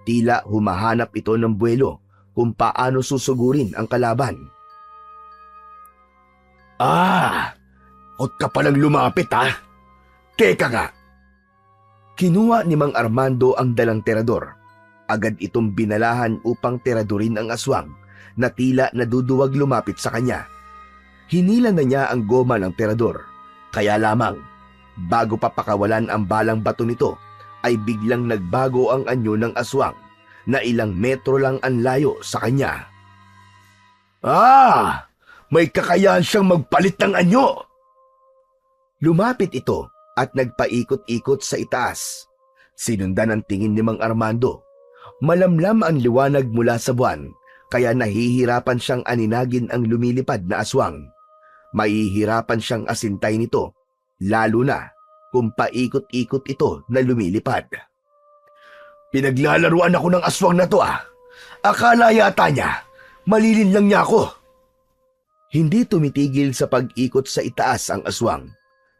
Tila humahanap ito ng buwelo kung paano susugurin ang kalaban.
Huwag ka palang lumapit ha. Teka nga.
Kinuha ni Mang Armando ang dalang terador Agad itong binalahan upang tiradurin ang aswang na tila naduduwag lumapit sa kanya. Hinila na niya ang goma ng tirador. Kaya lamang, bago pa pakawalan ang balang bato nito, ay biglang nagbago ang anyo ng aswang na ilang metro lang ang layo sa kanya.
Ah! May kakayahan siyang magpalit ng anyo!
Lumapit ito at nagpaikot-ikot sa itaas. Sinundan ang tingin ni Mang Armando. Malamlam ang liwanag mula sa buwan, kaya nahihirapan siyang aninagin ang lumilipad na aswang. Mahihirapan siyang asintay nito, lalo na kung paikot-ikot ito na lumilipad.
Pinaglalaruan ako ng aswang na to ah. Akala yata niya, malilin lang niya ako.
Hindi tumitigil sa pag-ikot sa itaas ang aswang.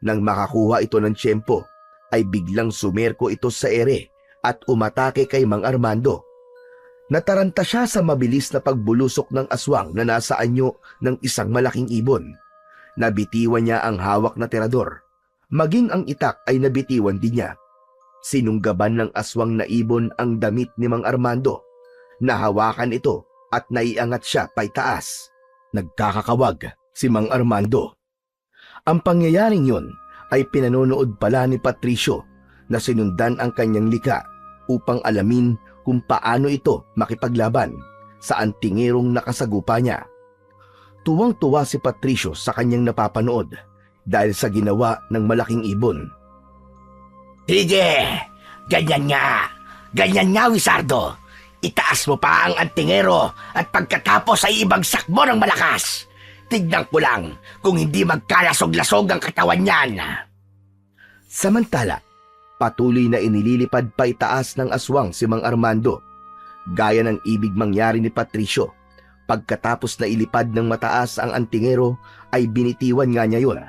Nang makakuha ito ng tiyempo, ay biglang sumerko ito sa ere at umatake kay Mang Armando. Nataranta siya sa mabilis na pagbulusok ng aswang na nasa anyo ng isang malaking ibon. Nabitiwan niya ang hawak na tirador. Maging ang itak ay nabitiwan din niya. Sinunggaban ng aswang na ibon ang damit ni Mang Armando. Nahawakan ito at naiangat siya paitaas. Nagkakakawag si Mang Armando. Ang pangyayaring yun ay pinanonood pala ni Patricio na sinundan ang kanyang likha upang alamin kung paano ito makipaglaban sa antingerong nakasagupa niya. Tuwang-tuwa si Patricio sa kanyang napapanood dahil sa ginawa ng malaking ibon.
Sige, ganyan nga. Ganyan nga, Wizardo. Itaas mo pa ang antingero at pagkatapos ay ibagsak mo ng malakas. Tignan ko lang kung hindi magkalasog-lasog ang katawan niyan.
Samantala, patuloy na inililipad pa itaas ng aswang si Mang Armando. Gaya ng ibig mangyari ni Patricio. Pagkatapos na ilipad ng mataas ang antingero ay binitiwan nga niya yun.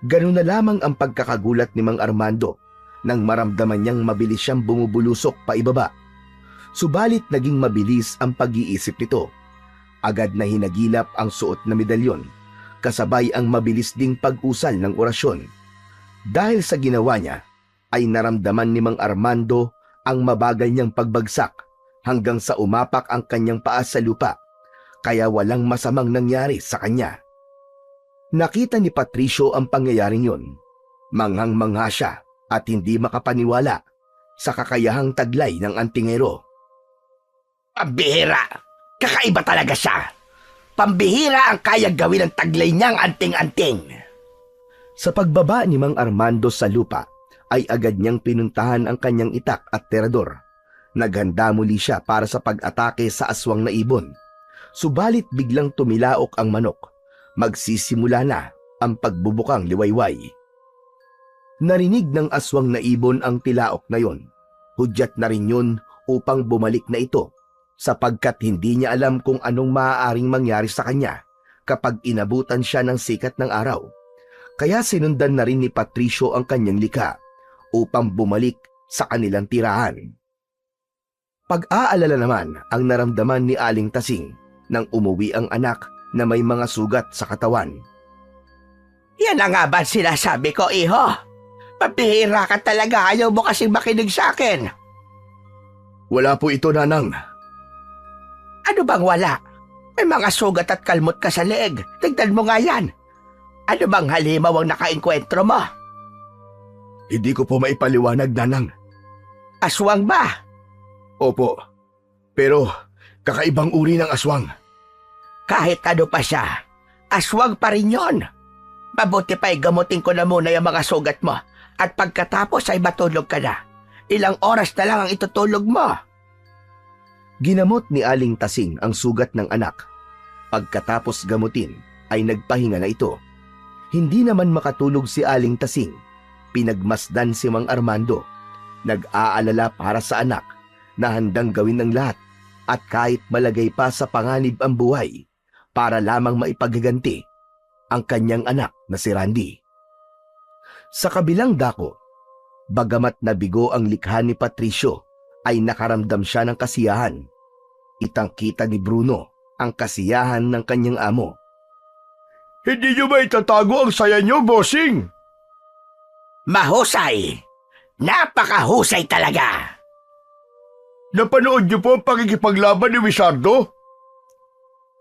Ganun na lamang ang pagkakagulat ni Mang Armando nang maramdaman niyang mabilis siyang bumubulusok pa ibaba. Subalit naging mabilis ang pag-iisip nito. Agad na hinagilap ang suot na medalyon, kasabay ang mabilis ding pag-usal ng orasyon. Dahil sa ginawa niya, ay naramdaman ni Mang Armando ang mabagal niyang pagbagsak hanggang sa umapak ang kanyang paa sa lupa, kaya walang masamang nangyari sa kanya. Nakita ni Patricio ang pangyayaring yun. Manghang-mangha siya at hindi makapaniwala sa kakayahang taglay ng antingero.
Pambihira! Kakaiba talaga siya! Pambihira ang kayang gawin ng taglay niyang anting-anting!
Sa pagbaba ni Mang Armando sa lupa, ay agad niyang pinuntahan ang kanyang itak at terador. Naghanda muli siya para sa pag-atake sa aswang na ibon. Subalit biglang tumilaok ang manok. Magsisimula na ang pagbubukang liwayway. Narinig ng aswang na ibon ang tilaok na yon. Hudyat na rin yun upang bumalik na ito, sapagkat hindi niya alam kung anong maaaring mangyari sa kanya kapag inabutan siya ng sikat ng araw. Kaya sinundan na rin ni Patricio ang kanyang likha upang bumalik sa kanilang tirahan. Pag-aalala naman ang naramdaman ni Aling Tasing nang umuwi ang anak na may mga sugat sa katawan.
Yan na nga ba sinasabi ko, iho? Pambihira ka talaga, ayaw mo kasing makinig sa akin.
Wala po ito, Nanang.
Ano bang wala? May mga sugat at kalmot ka sa leeg. Tignan mo nga yan. Ano bang halimaw ang nakainkwentro mo?
Hindi ko po maipaliwanag, Nanang.
Aswang ba?
Opo, pero kakaibang uri ng aswang.
Kahit ano pa siya, aswang pa rin yun. Mabuti pa gamutin ko na muna yung mga sugat mo at pagkatapos ay matulog ka na. Ilang oras na lang ang itutulog mo.
Ginamot ni Aling Tasing ang sugat ng anak. Pagkatapos gamutin ay nagpahinga na ito. Hindi naman makatulog si Aling Tasing. Pinagmasdan si Mang Armando. Nag-aalala para sa anak na handang gawin ng lahat at kahit malagay pa sa panganib ang buhay para lamang maipagaganti ang kanyang anak na si Randy. Sa kabilang dako, bagamat nabigo ang likha ni Patricio, ay nakaramdam siya ng kasiyahan. Itang-kita ni Bruno ang kasiyahan ng kanyang amo.
Hindi niyo ba itatago ang saya niyo, bossing?
Mahusay! Napakahusay talaga!
napanood niyo po ang pakikipaglaban ni Wizardo?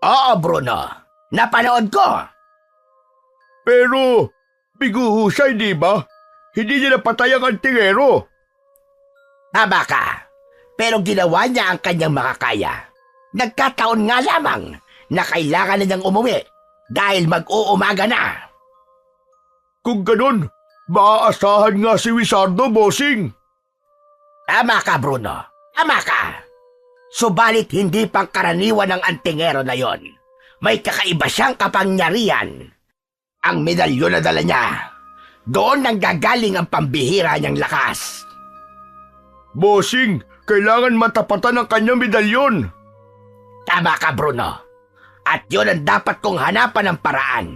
Oo, Bruno. Napanood ko.
Pero, biguho siya, hindi ba? Hindi niya napatay ang antingero.
Tama ka. Pero ginawa niya ang kanyang makakaya. Nagkataon nga lamang na kailangan na niyang umuwi dahil mag-uumaga na.
Kung ganun, maaasahan nga si Wizardo, bossing.
Tama ka, Bruno. Tama ka. Subalit hindi pangkaraniwan ng antingero na yon. May kakaiba siyang kapangyarihan. Ang medalyon na dala niya. Doon nang gagaling ang pambihira niyang lakas.
Bossing, kailangan matapatan ang kanyang medalyon.
Tama ka, Bruno. At yun ang dapat kong hanapan ng paraan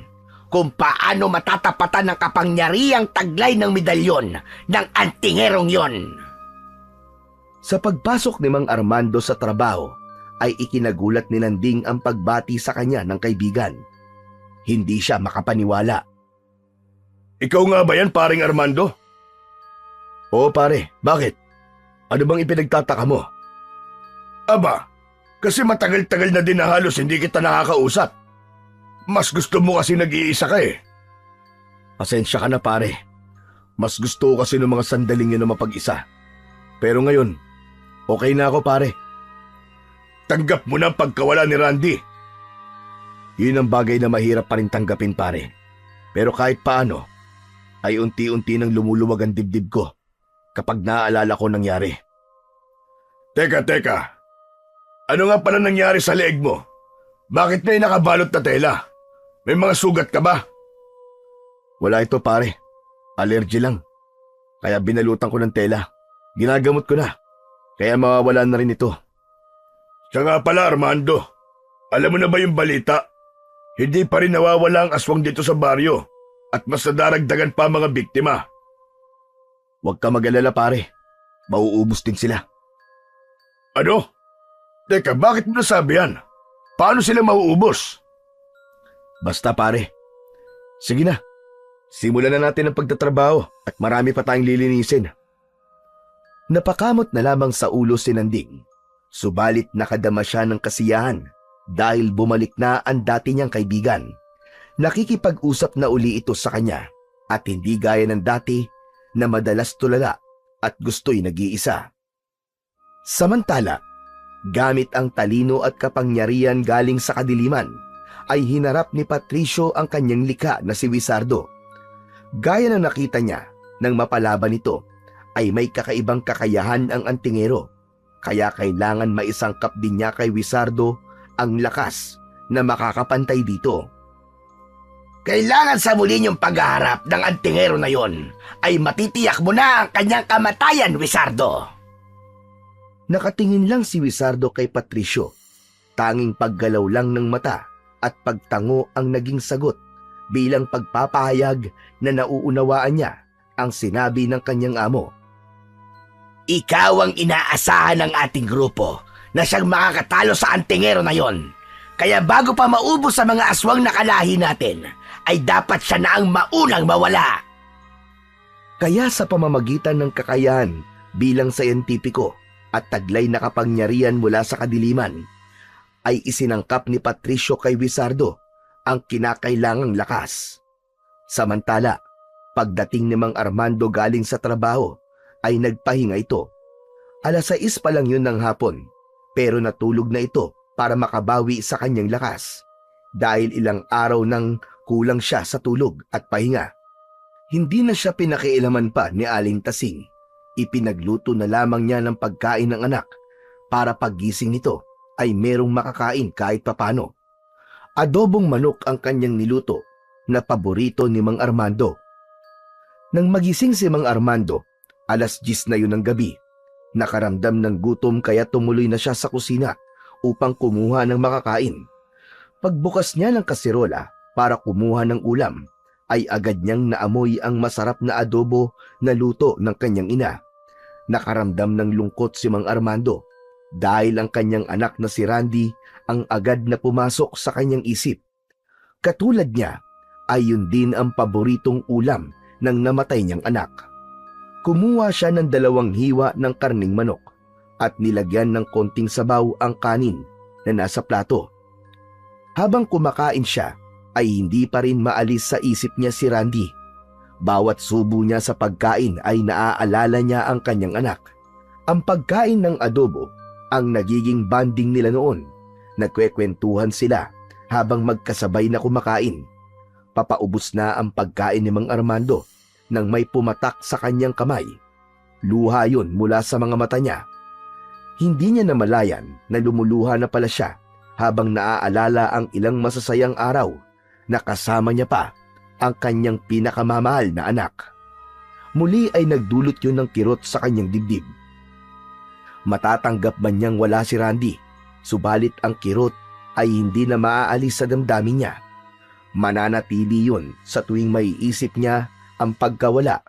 kung paano matatapatan ng kapangyarihang taglay ng medalyon ng antingerong yon.
Sa pagpasok ni Mang Armando sa trabaho, ay ikinagulat ni Nanding ang pagbati sa kanya ng kaibigan. Hindi siya makapaniwala.
Ikaw nga ba yan, paring Armando?
Oo pare, bakit? Ano bang ipinagtataka mo?
Aba, kasi matagal-tagal na din na halos hindi kita nakakausap. Mas gusto mo kasi nag-iisa ka eh.
Pasensya ka na pare. Mas gusto ko kasi ng mga sandaling yun na mapag-isa. Pero ngayon, okay na ako pare.
Tanggap mo na ang pagkawala ni Randy.
Yun ang bagay na mahirap pa rin tanggapin pare. Pero kahit paano, ay unti-unti nang lumuluwag ang dibdib ko kapag naaalala ko nangyari.
Teka. Ano nga pala nangyari sa leeg mo? Bakit may nakabalot na tela? May mga sugat ka ba?
Wala ito pare. Allergy lang. Kaya binalutan ko ng tela. Ginagamot ko na. Kaya mawawala na rin ito.
Siya nga pala, Armando. Alam mo na ba yung balita? Hindi pa rin nawawala ang aswang dito sa baryo at mas nadaragdagan pa mga biktima.
Huwag ka mag-alala pare. Mauubos din sila.
Ano? Teka, bakit mo nasabi yan? Paano sila mauubos?
Basta pare. Sige na. Simulan na natin ang pagtatrabaho at marami pa tayong lilinisin. Napakamot na lamang sa ulo si Nanding. Subalit nakadama siya ng kasiyahan dahil bumalik na ang dati niyang kaibigan. Nakikipag-usap na uli ito sa kanya at hindi gaya ng dati na madalas tulala at gusto'y nag-iisa. Samantala, gamit ang talino at kapangyarihan galing sa kadiliman, ay hinarap ni Patricio ang kanyang likha na si Wizardo. Gaya na nakita niya nang mapalaban ito, ay may kakaibang kakayahan ang antingero, kaya kailangan maisangkap din niya kay Wizardo ang lakas na makakapantay dito.
Kailangan sa muli niyong paghaharap ng antingero na yon ay matitiyak mo na ang kanyang kamatayan, Wizardo.
Nakatingin lang si Wizardo kay Patricio. Tanging paggalaw lang ng mata at pagtango ang naging sagot bilang pagpapahayag na nauunawaan niya ang sinabi ng kanyang amo.
Ikaw ang inaasahan ng ating grupo na siyang makakatalo sa antingero na yon. Kaya bago pa maubos sa mga aswang na kalahi natin, ay dapat siya na ang maunang mawala.
Kaya sa pamamagitan ng kakayahan bilang sayentipiko at taglay na kapangyarihan mula sa kadiliman, ay isinangkap ni Patricio kay Wizardo ang kinakailangang lakas. Samantala, pagdating ni Mang Armando galing sa trabaho, ay nagpahinga ito. 6:00 pa lang yun ng hapon, pero natulog na ito para makabawi sa kanyang lakas dahil ilang araw nang kulang siya sa tulog at pahinga. Hindi na siya pinakialaman pa ni Aling Tasing. Ipinagluto na lamang niya ng pagkain ng anak para paggising nito ay merong makakain kahit papano. Adobong manok ang kanyang niluto na paborito ni Mang Armando. Nang magising si Mang Armando, 10:00 na yun ng gabi. Nakaramdam ng gutom kaya tumuloy na siya sa kusina upang kumuha ng makakain. Pagbukas niya ng kaserola para kumuha ng ulam, ay agad niyang naamoy ang masarap na adobo na luto ng kanyang ina. Nakaramdam ng lungkot si Mang Armando dahil ang kanyang anak na si Randy ang agad na pumasok sa kanyang isip. Katulad niya, ay yun din ang paboritong ulam ng namatay niyang anak. Kumuha siya ng 2 hiwa ng karning manok at nilagyan ng konting sabaw ang kanin na nasa plato. Habang kumakain siya ay hindi pa rin maalis sa isip niya si Randy. Bawat subo niya sa pagkain ay naaalala niya ang kanyang anak. Ang pagkain ng adobo ang nagiging bonding nila noon. Nagkwekwentuhan sila habang magkasabay na kumakain. Papaubos na ang pagkain ni Mang Armando nang may pumatak sa kanyang kamay. Luha yun mula sa mga mata niya. Hindi niya namalayan na lumuluha na pala siya habang naaalala ang ilang masasayang araw na kasama niya pa ang kanyang pinakamamahal na anak. Muli ay nagdulot yun ng kirot sa kanyang dibdib. Matatanggap man niyang wala si Randy, subalit ang kirot ay hindi na maaalis sa damdamin niya. Mananatili yun sa tuwing may isip niya ang pagkawala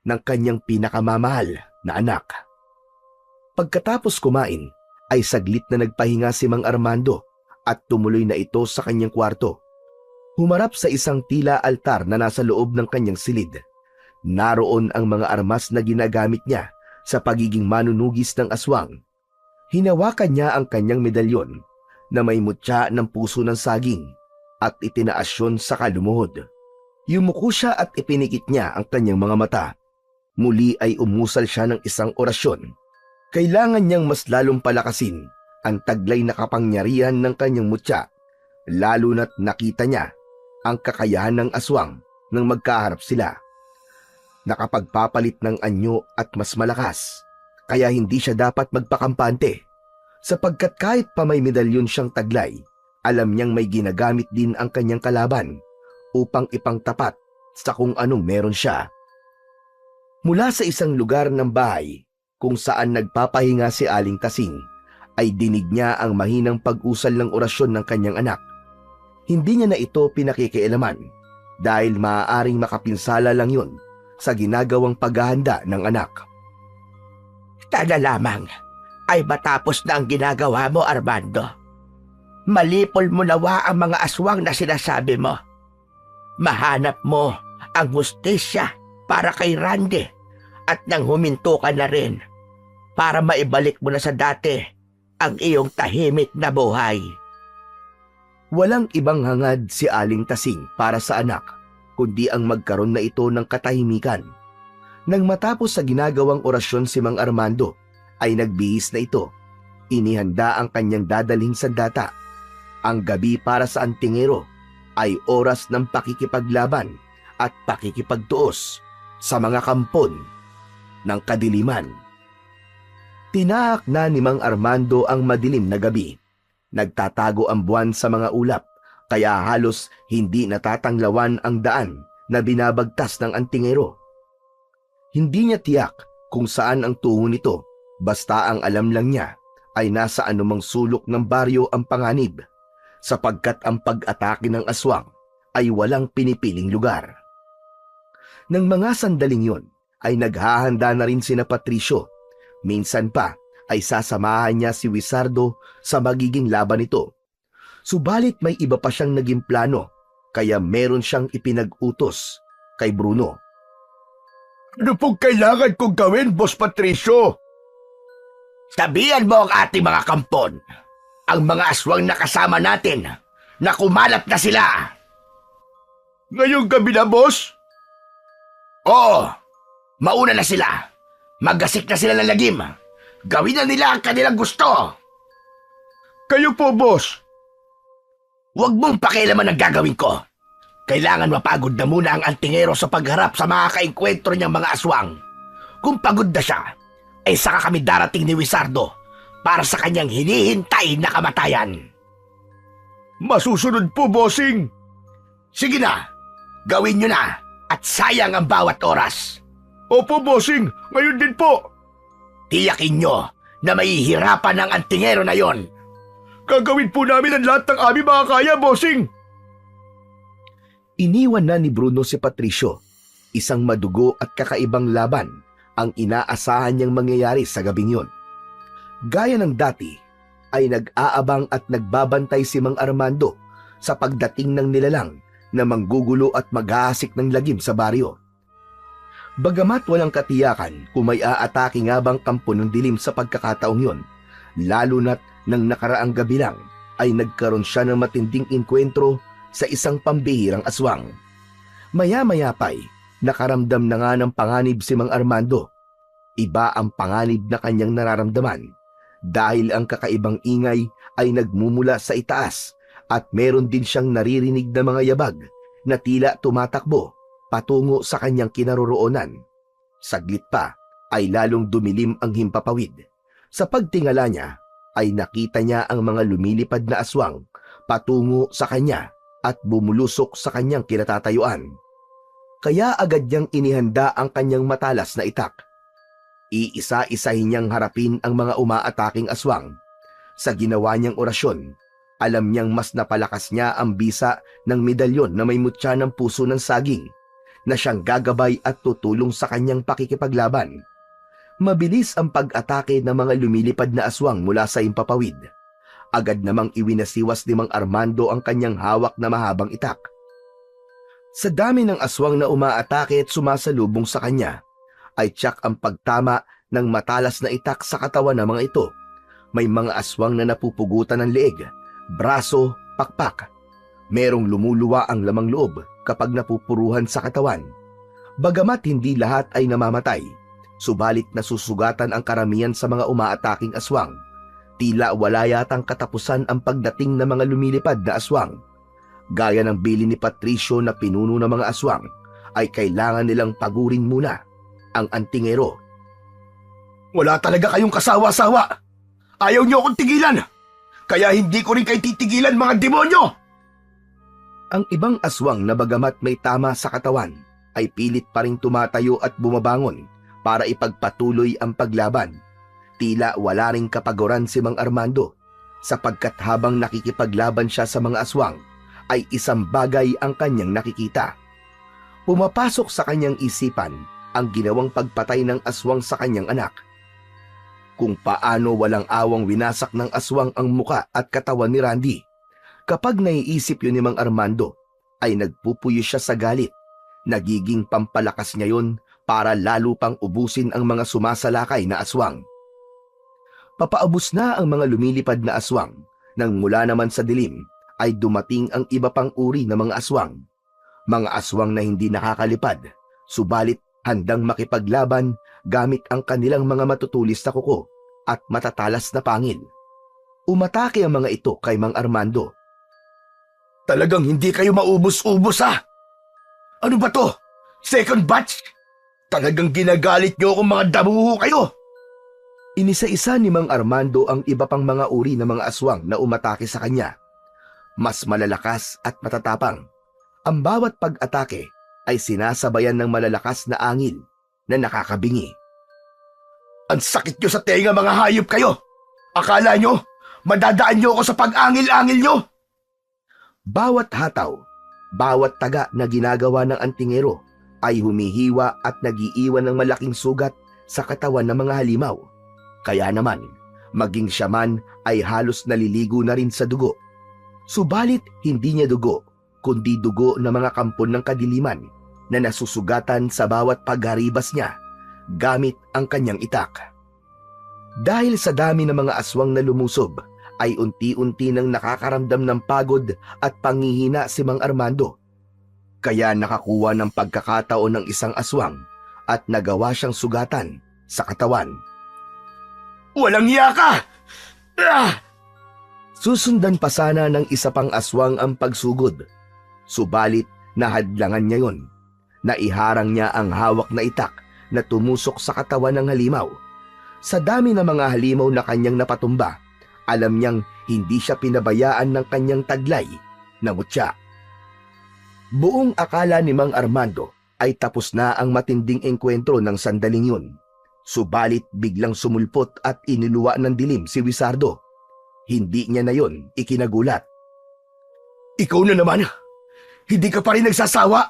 ng kanyang pinakamamahal na anak. Pagkatapos kumain, ay saglit na nagpahinga si Mang Armando at tumuloy na ito sa kanyang kwarto. Humarap sa isang tila altar na nasa loob ng kanyang silid. Naroon ang mga armas na ginagamit niya sa pagiging manunugis ng aswang. Hinawakan niya ang kanyang medalyon na may mutya ng puso ng saging at itinaas yun sa kalumuhod. Yumuko siya at ipinikit niya ang kanyang mga mata. Muli ay umusal siya ng isang orasyon. Kailangan niyang mas lalong palakasin ang taglay na kapangyarihan ng kanyang mutya, lalo na't nakita niya ang kakayahan ng aswang nang magkaharap sila. Nakapagpapalit ng anyo at mas malakas, kaya hindi siya dapat magpakampante, sapagkat kahit pa may medalyon siyang taglay, alam niyang may ginagamit din ang kanyang kalaban upang ipangtapat sa kung anong meron siya. Mula sa isang lugar ng bahay kung saan nagpapahinga si Aling Tasing, ay dinig niya ang mahinang pag-usal ng orasyon ng kanyang anak. Hindi niya na ito pinakikialaman dahil maaaring makapinsala lang yun sa ginagawang paghahanda ng anak.
Sana lamang ay matapos na ang ginagawa mo, Armando. Malipol mo nawa ang mga aswang na sinasabi mo. Mahanap mo ang hustisya para kay Randy at nang huminto ka na rin para maibalik mo na sa dati ang iyong tahimik na buhay.
Walang ibang hangad si Aling Tasing para sa anak, kundi ang magkaroon na ito ng katahimikan. Nang matapos sa ginagawang orasyon si Mang Armando, ay nagbihis na ito. Inihanda ang kanyang dadalhin sandata. Ang gabi para sa antingero ay oras ng pakikipaglaban at pakikipagtuos sa mga kampon ng kadiliman. Tinaak na ni Mang Armando ang madilim na gabi. Nagtatago ang buwan sa mga ulap, kaya halos hindi natatanglawan ang daan na binabagtas ng antingero. Hindi niya tiyak kung saan ang tungo nito, basta ang alam lang niya ay nasa anumang sulok ng baryo ang panganib, sapagkat ang pag-atake ng aswang ay walang pinipiling lugar. Nang mga sandaling yon, ay naghahanda na rin sina Patricio. Minsan pa ay sasamahan niya si Wizardo sa magiging laban nito. Subalit may iba pa siyang naging plano, kaya meron siyang ipinag-utos kay Bruno.
Ano pong kailangan kong gawin, Boss Patricio?
Sabihan mo ang ating mga kampon, ang mga aswang na kasama natin, na kumalat na sila.
Ngayong gabi na, Boss?
Oo, mauna na sila. Magasik na sila ng lagim. Gawin na nila ang kanilang gusto.
Kayo po, Boss.
Huwag mong pakialaman ang gagawin ko. Kailangan mapagod na muna ang antingero sa pagharap sa mga kaengkwentro niyang mga aswang. Kung pagod na siya, ay saka kami darating ni Wizardo para sa kanyang hinihintay na kamatayan.
Masusunod po, Bossing.
Sige na, gawin niyo na at sayang ang bawat oras.
Opo, Bossing. Ngayon din po.
Tiyakin niyo na mahihirapan ang antingero na yon.
Gagawin po namin ang lahat ng aming mga kaya, Bossing.
Iniwan na ni Bruno si Patricio. Isang madugo at kakaibang laban ang inaasahan niyang mangyayari sa gabing yon. Gaya ng dati, ay nag-aabang at nagbabantay si Mang Armando sa pagdating ng nilalang na manggugulo at maghahasik ng lagim sa baryo. Bagamat walang katiyakan kung may aatake nga bang kampo ng dilim sa pagkakataong yon, lalo na't nang nakaraang gabi lang ay nagkaroon siya ng matinding inkwentro sa isang pambihirang aswang. Maya-maya pa'y nakaramdam na nga ng panganib si Mang Armando. Iba ang panganib na kanyang nararamdaman dahil ang kakaibang ingay ay nagmumula sa itaas at meron din siyang naririnig na mga yabag na tila tumatakbo patungo sa kanyang kinaroroonan. Saglit pa ay lalong dumilim ang himpapawid. Sa pagtingala niya ay nakita niya ang mga lumilipad na aswang patungo sa kanya at bumulusok sa kanyang kinatatayuan. Kaya agad niyang inihanda ang kanyang matalas na itak. Iisa-isahin niyang harapin ang mga umaataking aswang. Sa ginawa niyang orasyon, alam niyang mas napalakas niya ang bisa ng medalyon na may mutya ng puso ng saging na siyang gagabay at tutulong sa kanyang pakikipaglaban. Mabilis ang pag-atake ng mga lumilipad na aswang mula sa himpapawid. Agad namang iwinasiwas ni Mang Armando ang kanyang hawak na mahabang itak. Sa dami ng aswang na umaatake at sumasalubong sa kanya, ay tiyak ang pagtama ng matalas na itak sa katawan ng mga ito. May mga aswang na napupugutan ng leeg, braso, pakpak. Merong lumuluwa ang lamang loob kapag napupuruhan sa katawan. Bagamat hindi lahat ay namamatay, subalit nasusugatan ang karamihan sa mga umaataking aswang. Tila wala yatang katapusan ang pagdating ng mga lumilipad na aswang. Gaya ng bilin ni Patricio na pinuno ng mga aswang, ay kailangan nilang pagurin muna ang antingero.
Wala talaga kayong kasawa-sawa. Ayaw niyo akong tigilan. Kaya hindi ko rin kayo titigilan, mga demonyo!
Ang ibang aswang na bagamat may tama sa katawan, ay pilit pa rin tumatayo at bumabangon para ipagpatuloy ang paglaban. Tila wala ring kapaguran si Mang Armando, sapagkat habang nakikipaglaban siya sa mga aswang, ay isang bagay ang kanyang nakikita. Pumapasok sa kanyang isipan ang ginawang pagpatay ng aswang sa kanyang anak. Kung paano walang awang winasak ng aswang ang muka at katawan ni Randy. Kapag naiisip yun ni Mang Armando, ay nagpupuyo siya sa galit. Nagiging pampalakas niya yun para lalo pang ubusin ang mga sumasalakay na aswang. Papaubos na ang mga lumilipad na aswang, nang mula naman sa dilim ay dumating ang iba pang uri ng mga aswang. Mga aswang na hindi nakakalipad, subalit handang makipaglaban gamit ang kanilang mga matutulis na kuko at matatalas na pangil. Umatake ang mga ito kay Mang Armando.
Talagang hindi kayo maubos-ubos, ha? Ano ba to? Second batch? Talagang ginagalit niyo akong mga damuho kayo!
Inisa-isa ni Mang Armando ang iba pang mga uri ng mga aswang na umatake sa kanya. Mas malalakas at matatapang. Ang bawat pag-atake ay sinasabayan ng malalakas na angil na nakakabingi.
Ang sakit nyo sa tenga, mga hayop kayo! Akala nyo, madadaan nyo ako sa pag-angil-angil nyo?
Bawat hataw, bawat taga na ginagawa ng antingero ay humihiwa at nagiiwan ng malaking sugat sa katawan ng mga halimaw. Kaya naman, maging siya man ay halos naliligo na rin sa dugo. Subalit hindi niya dugo, kundi dugo ng mga kampon ng kadiliman na nasusugatan sa bawat pagharibas niya gamit ang kanyang itak. Dahil sa dami ng mga aswang na lumusob, ay unti-unti nang nakakaramdam ng pagod at panghihina si Mang Armando. Kaya nakakuha ng pagkakataon ng isang aswang at nagawa siyang sugatan sa katawan.
Walang hiya ka! Ah!
Susundan pa sana ng isa pang aswang ang pagsugod. Subalit nahadlangan niya yon. Naiharang niya ang hawak na itak na tumusok sa katawan ng halimaw. Sa dami ng mga halimaw na kanyang napatumba, alam niyang hindi siya pinabayaan ng kanyang taglay na mutya. Buong akala ni Mang Armando ay tapos na ang matinding engkwentro ng sandaling yun. Subalit biglang sumulpot at iniluwa ng dilim si Wizardo. Hindi niya na yon ikinagulat.
Ikaw na naman! Hindi ka pa rin nagsasawa!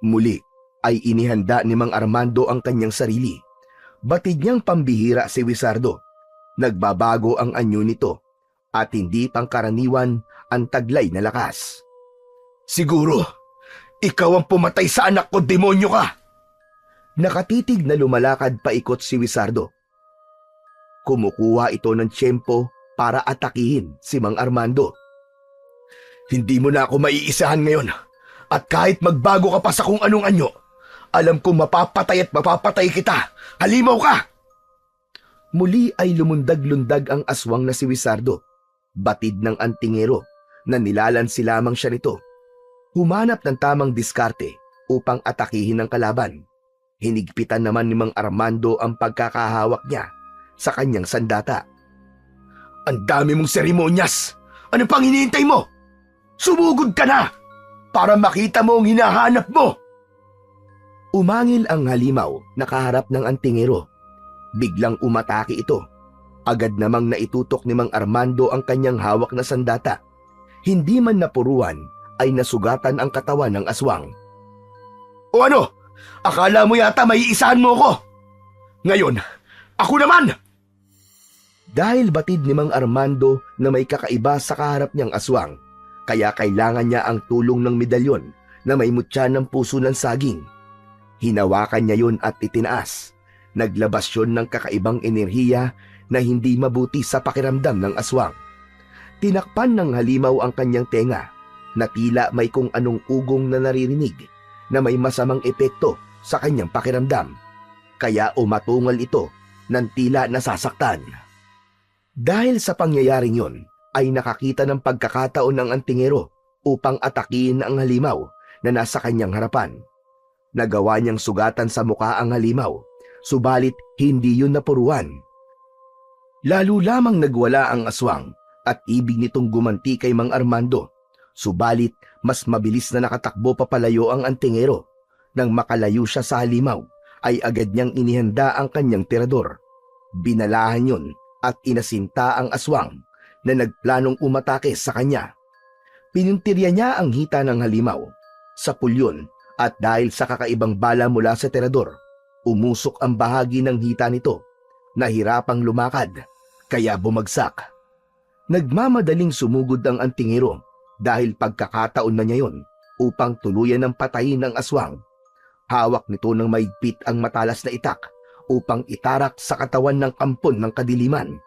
Muli ay inihanda ni Mang Armando ang kanyang sarili. Batid niyang pambihira si Wizardo. Nagbabago ang anyo nito at hindi pangkaraniwan ang taglay na lakas.
Siguro, ikaw ang pumatay sa anak ko, demonyo ka!
Nakatitig na lumalakad paikot si Wizardo. Kumukuha ito ng tiyempo para atakihin si Mang Armando.
Hindi mo na ako maiisahan ngayon. At kahit magbago ka pa sa kung anong anyo, alam kong mapapatay at mapapatay kita. Halimaw ka!
Muli ay lumundag-lundag ang aswang na si Wizardo. Batid ng antingero na nilalansi lamang siya nito. Humanap ng tamang diskarte upang atakihin ang kalaban. Hinigpitan naman ni Mang Armando ang pagkakahawak niya sa kanyang sandata.
Ang dami mong seremonyas! Ano pang hinihintay mo? Sumugod ka na! Para makita mo ang hinahanap mo!
Umangil ang halimaw na kaharap ng antingero. Biglang umatake ito. Agad namang naitutok ni Mang Armando ang kanyang hawak na sandata. Hindi man napuruan ay nasugatan ang katawan ng aswang.
O ano? Akala mo yata may isahan mo ko? Ngayon, ako naman!
Dahil batid ni Mang Armando na may kakaiba sa kaharap niyang aswang, kaya kailangan niya ang tulong ng medalyon na may mutya ng puso ng saging. Hinawakan niya yun at itinaas. Naglabas yun ng kakaibang enerhiya na hindi mabuti sa pakiramdam ng aswang. Tinakpan ng halimaw ang kanyang tenga na tila may kung anong ugong na naririnig na may masamang epekto sa kanyang pakiramdam. Kaya umatungal ito ng tila nasasaktan. Dahil sa pangyayaring yon, ay nakakita ng pagkakataon ng antingero upang atakihin ang halimaw na nasa kanyang harapan. Nagawa niyang sugatan sa mukha ang halimaw, subalit hindi yun napuruan. Lalo lamang nagwala ang aswang at ibig nitong gumanti kay Mang Armando, subalit mas mabilis na nakatakbo papalayo ang antingero. Nang makalayo siya sa halimaw, ay agad niyang inihanda ang kanyang tirador. Binalahan yun at inasinta ang aswang na nagplanong umatake sa kanya. Pinuntirya niya ang hita ng halimaw sa pulyon at dahil sa kakaibang bala mula sa tirador, umusok ang bahagi ng hita nito. Nahirapang lumakad, kaya bumagsak. Nagmamadaling sumugod ang antingero dahil pagkakataon na niya yon upang tuluyan ng patayin ng aswang. Hawak nito ng maigpit ang matalas na itak upang itarak sa katawan ng kampon ng kadiliman.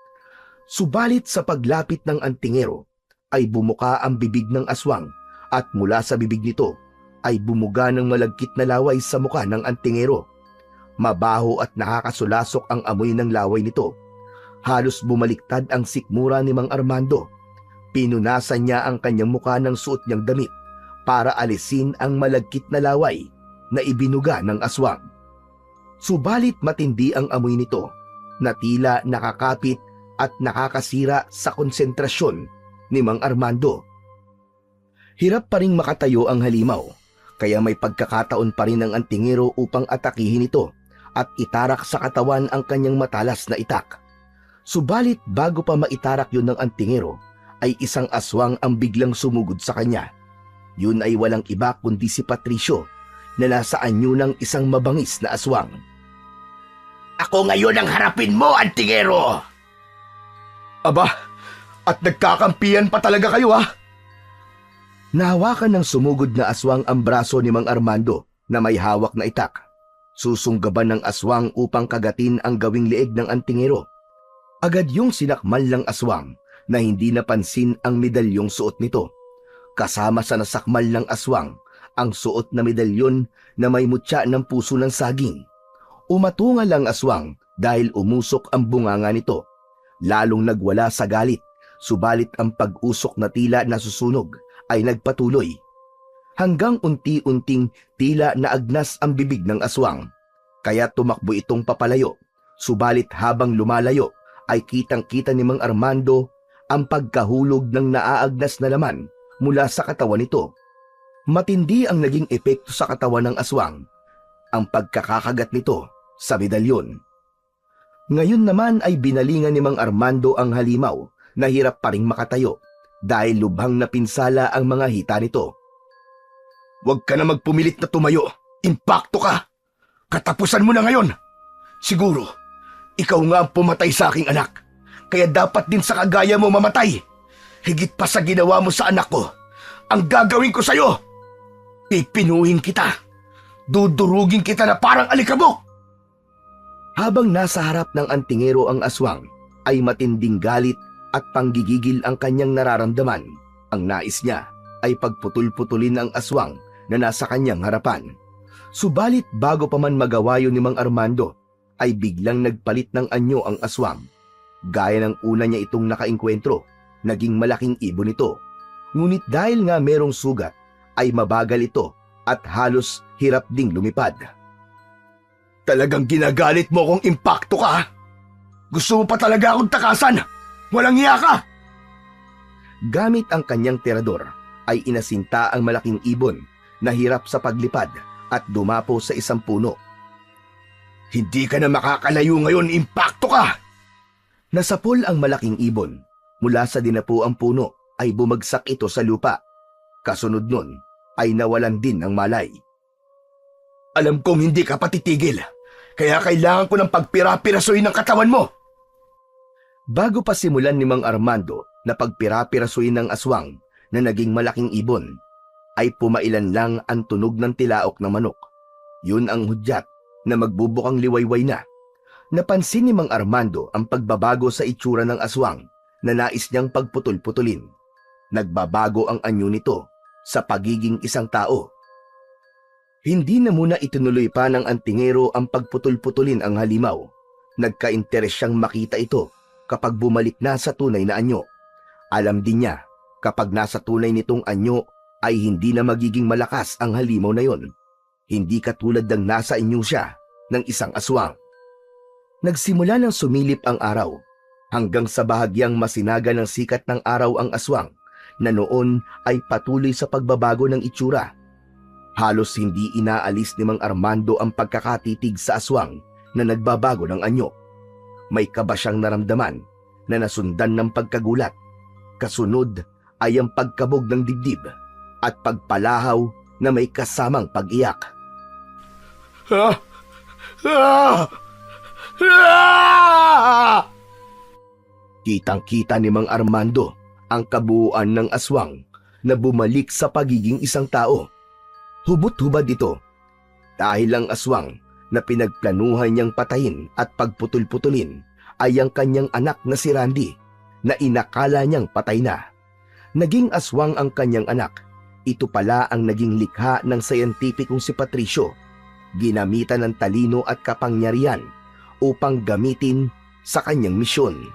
Subalit sa paglapit ng antingero ay bumuka ang bibig ng aswang at mula sa bibig nito ay bumuga ng malagkit na laway sa mukha ng antingero. Mabaho at nakakasulasok ang amoy ng laway nito. Halos bumaliktad ang sikmura ni Mang Armando. Pinunasan niya ang kanyang mukha ng suot niyang damit para alisin ang malagkit na laway na ibinuga ng aswang. Subalit matindi ang amoy nito na tila nakakapit at nakakasira sa konsentrasyon ni Mang Armando. Hirap pa ring makatayo ang halimaw, kaya may pagkakataon pa rin ang antingero upang atakihin ito at itarak sa katawan ang kanyang matalas na itak. Subalit bago pa maitarak yun ng antingero, ay isang aswang ang biglang sumugod sa kanya. Yun ay walang iba kundi si Patricio na nasa anyo ng isang mabangis na aswang.
Ako ngayon ang harapin mo, antingero!
Aba, at nagkakampiyan pa talaga kayo ha?
Nahawakan ng sumugod na aswang ang braso ni Mang Armando na may hawak na itak. Susunggaban ng aswang upang kagatin ang gawing leeg ng antingero. Agad yung sinakmal ng aswang na hindi napansin ang medalyong suot nito. Kasama sa nasakmal ng aswang ang suot na medalyon na may mutya ng puso ng saging. Umatungal ang aswang dahil umusok ang bunganga nito. Lalong nagwala sa galit, subalit ang pag-usok na tila nasusunog ay nagpatuloy. Hanggang unti-unting tila naagnas ang bibig ng aswang. Kaya tumakbo itong papalayo, subalit habang lumalayo ay kitang-kita ni Mang Armando ang pagkahulog ng naaagnas na laman mula sa katawan nito. Matindi ang naging epekto sa katawan ng aswang, ang pagkakakagat nito sa medalyon. Ngayon naman ay binalingan ni Mang Armando ang halimaw na hirap pa ring makatayo dahil lubhang napinsala ang mga hita nito.
Huwag ka na magpumilit na tumayo. Impakto ka. Katapusan mo na ngayon. Siguro, ikaw nga ang pumatay sa aking anak. Kaya dapat din sa kagaya mo mamatay. Higit pa sa ginawa mo sa anak ko. Ang gagawin ko sa'yo, pipinuhin kita. Dudurugin kita na parang alikabok!
Habang nasa harap ng antingero ang aswang, ay matinding galit at panggigigil ang kanyang nararamdaman. Ang nais niya ay pagputol-putulin ang aswang na nasa kanyang harapan. Subalit bago pa man magawa yun ni Mang Armando, ay biglang nagpalit ng anyo ang aswang. Gaya ng una niya itong nakainkwentro, naging malaking ibon ito. Ngunit dahil nga merong sugat, ay mabagal ito at halos hirap ding lumipad.
Talagang ginagalit mo kung impacto ka? Gusto mo pa talaga akong takasan? Walang hiya ka!
Gamit ang kanyang tirador, ay inasinta ang malaking ibon na hirap sa paglipad at dumapo sa isang puno.
Hindi ka na makakalayo ngayon, impacto ka!
Nasapol ang malaking ibon. Mula sa dinapuang puno ay bumagsak ito sa lupa. Kasunod nun ay nawalan din ng malay.
Alam kong hindi ka patitigil, kaya kailangan ko ng pagpira-pirasuin ng katawan mo.
Bago pa simulan ni Mang Armando na pagpira-pirasuin ng aswang na naging malaking ibon, ay pumailan lang ang tunog ng tilaok ng manok. Yun ang hudyat na magbubukang liwayway na. Napansin ni Mang Armando ang pagbabago sa itsura ng aswang na nais niyang pagputol-putulin. Nagbabago ang anyo nito sa pagiging isang tao. Hindi na muna itinuloy pa ng antingero ang pagputol-putulin ang halimaw. Nagka-interes siyang makita ito kapag bumalik na sa tunay na anyo. Alam din niya, kapag nasa tunay nitong anyo ay hindi na magiging malakas ang halimaw na yon. Hindi katulad ng nasa inyo siya ng isang aswang. Nagsimula ng sumilip ang araw, hanggang sa bahagyang masinaga ng sikat ng araw ang aswang, na noon ay patuloy sa pagbabago ng itsura. Halos hindi inaalis ni Mang Armando ang pagkakatitig sa aswang na nagbabago ng anyo. May kaba siyang naramdaman na nasundan ng pagkagulat. Kasunod ay ang pagkabog ng dibdib at pagpalahaw na may kasamang pag-iyak.
Ah! Ah! Ah!
Kitang-kita ni Mang Armando ang kabuuan ng aswang na bumalik sa pagiging isang tao. Hubot-hubad ito dahil ang aswang na pinagplanuhan niyang patayin at pagputol-putulin ay ang kanyang anak na si Randy na inakala niyang patay na. Naging aswang ang kanyang anak. Ito pala ang naging likha ng siyentipikong si Patricio. Ginamitan ng talino at kapangyarihan upang gamitin sa kanyang misyon.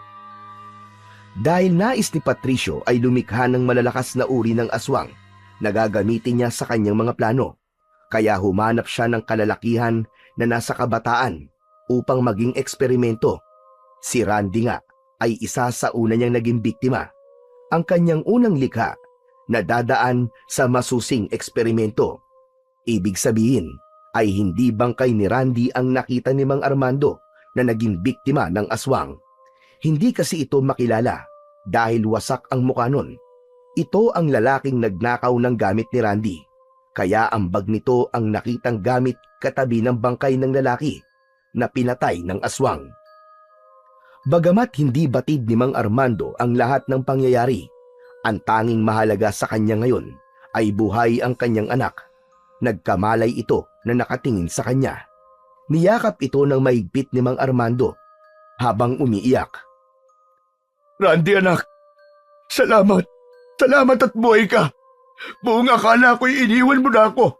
Dahil nais ni Patricio ay lumikha ng malalakas na uri ng aswang na gagamitin niya sa kanyang mga plano, kaya humanap siya ng kalalakihan na nasa kabataan upang maging eksperimento. Si Randy nga ay isa sa una niyang naging biktima, ang kanyang unang likha na dadaan sa masusing eksperimento. Ibig sabihin ay hindi bangkay ni Randy ang nakita ni Mang Armando na naging biktima ng aswang. Hindi kasi ito makilala dahil wasak ang mukha nun. Ito ang lalaking nagnakaw ng gamit ni Randy, kaya ang bag nito ang nakitang gamit katabi ng bangkay ng lalaki na pinatay ng aswang. Bagamat hindi batid ni Mang Armando ang lahat ng pangyayari, ang tanging mahalaga sa kanya ngayon ay buhay ang kanyang anak. Nagkamalay ito na nakatingin sa kanya. Niyakap ito ng mahigpit ni Mang Armando habang umiiyak.
Randy anak, salamat. Salamat at buhay ka. Buong akala ko'y iniwan mo na ako.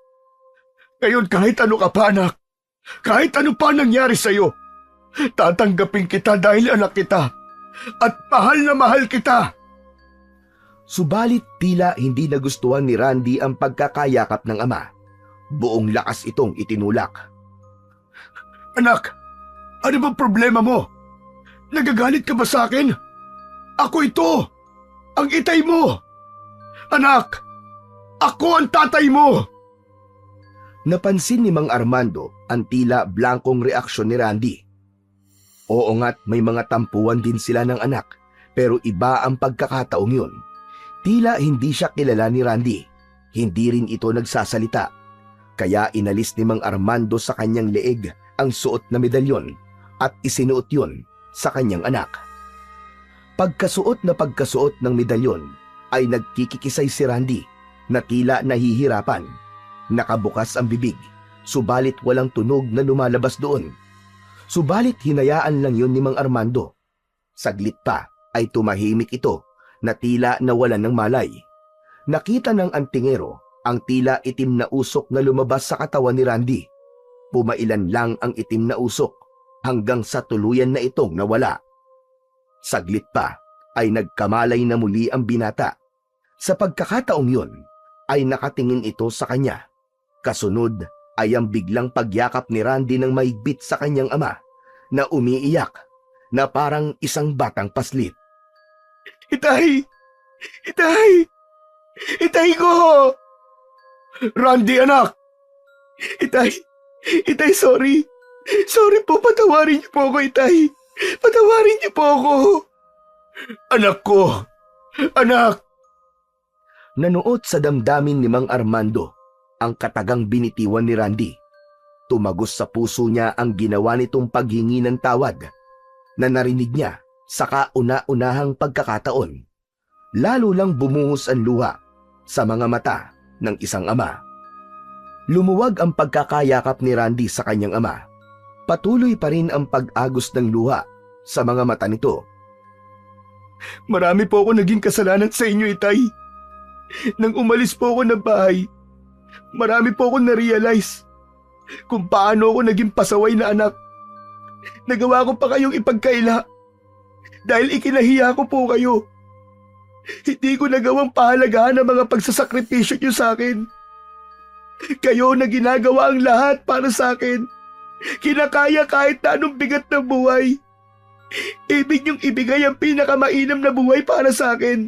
Ngayon kahit ano ka pa anak, kahit ano pa nangyari sa'yo, tatanggapin kita dahil anak kita at mahal na mahal kita.
Subalit tila hindi nagustuhan ni Randy ang pagkakayakap ng ama. Buong lakas itong itinulak.
Anak, ano bang problema mo? Nagagalit ka ba sa akin? Ako ito, ang itay mo. Anak, ako ang tatay mo.
Napansin ni Mang Armando ang tila blankong reaksyon ni Randy. Oo nga't may mga tampuan din sila ng anak, pero iba ang pagkakataong yun. Tila hindi siya kilala ni Randy. Hindi rin ito nagsasalita. Kaya inalis ni Mang Armando sa kanyang leeg ang suot na medalyon at isinuot yun sa kanyang anak. Pagkasuot ng medalyon ay nagkikikisay si Randy na tila nahihirapan. Nakabukas ang bibig, subalit walang tunog na lumalabas doon. Subalit hinayaan lang yun ni Mang Armando. Saglit pa ay tumahimik ito na tila nawalan ng malay. Nakita ng antingero ang tila itim na usok na lumabas sa katawan ni Randy. Pumailan lang ang itim na usok hanggang sa tuluyan na itong nawala. Saglit pa ay nagkamalay na muli ang binata. Sa pagkakataong yun ay nakatingin ito sa kanya. Kasunod ay ang biglang pagyakap ni Randy ng mahigpit sa kanyang ama na umiiyak na parang isang batang paslit.
Itay! Itay! Itay ko! Randy, anak! Itay! Itay, sorry! Sorry po, patawarin niyo po ako, Itay! Patawarin niyo po ako! Anak ko! Anak!
Nanuot sa damdamin ni Mang Armando ang katagang binitiwan ni Randy. Tumagos sa puso niya ang ginawa nitong paghingi ng tawad na narinig niya sa kauna-unahang pagkakataon. Lalo lang bumuhos ang luha sa mga mata ng isang ama. Lumuwag ang pagkakayakap ni Randy sa kanyang ama. Patuloy pa rin ang pag-agos ng luha sa mga mata nito.
Marami po ako naging kasalanan sa inyo, Itay. Nang umalis po ako ng bahay, marami po ako na-realize kung paano ako naging pasaway na anak. Nagawa ko pa kayong ipagkaila dahil ikinahiya ko po kayo. Hindi ko nagawang pahalagahan ang mga pagsasakripisyo niyo sa akin. Kayo na ginagawa ang lahat para sa akin. Kinakaya kahit na anong bigat ng buhay. Ibig niyong ibigay ang pinakamainam na buhay para sa akin.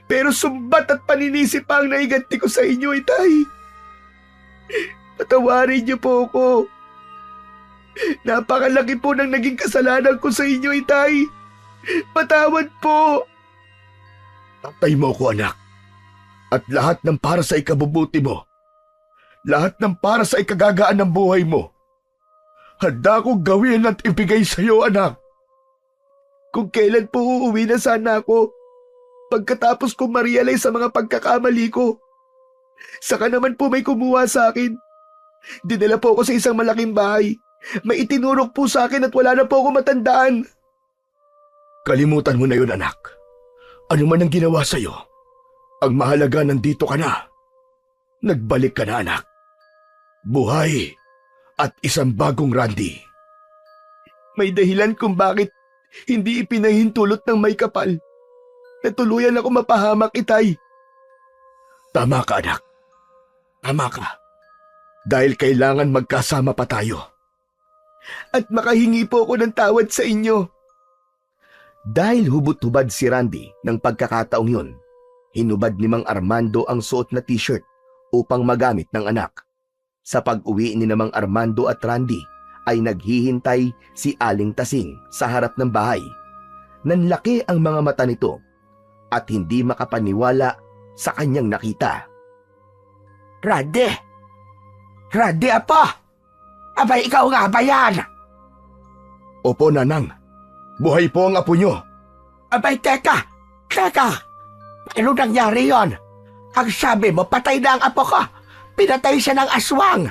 Pero sumbat at paninisi pa ang naiganti ko sa inyo, Itay. Patawarin niyo po ako. Napakalaki po ng naging kasalanan ko sa inyo, Itay. Patawad po. Tatay mo ko, anak. At lahat ng para sa ikabubuti mo. Lahat ng para sa ikagagaan ng buhay mo. Handa kong gawin at ibigay sa iyo, anak. Kung kailan po uuwi na sana ako, pagkatapos kong ma-realize sa mga pagkakamali ko. Saka naman po may kumuha sa akin. Dinala po ako sa isang malaking bahay. May itinurok po sa akin at wala na po ako matandaan. Kalimutan mo na yun, anak. Ano man ang ginawa sa'yo, ang mahalaga nandito ka na. Nagbalik ka na, anak. Buhay at isang bagong Randy. May dahilan kung bakit hindi ipinahintulot ng may kapal. Natuluyan ako mapahamak, Itay. Tama ka, anak. Tama ka. Dahil kailangan magkasama pa tayo. At makahingi po ako ng tawad sa inyo.
Dahil hubot-hubad si Randy ng pagkakataong yun, hinubad ni Mang Armando ang suot na t-shirt upang magamit ng anak. Sa pag-uwi ni Mang Armando at Randy ay naghihintay si Aling Tasing sa harap ng bahay. Nanlaki ang mga mata nito at hindi makapaniwala sa kanyang nakita.
Randy! Randy, apa! Abay, ikaw nga ba yan?
Opo, nanang. Buhay po ang apo nyo.
Abay, teka! Teka! Ano nangyari yon? Ang sabi mo, patay na ang apo ko. Pinatay siya ng aswang.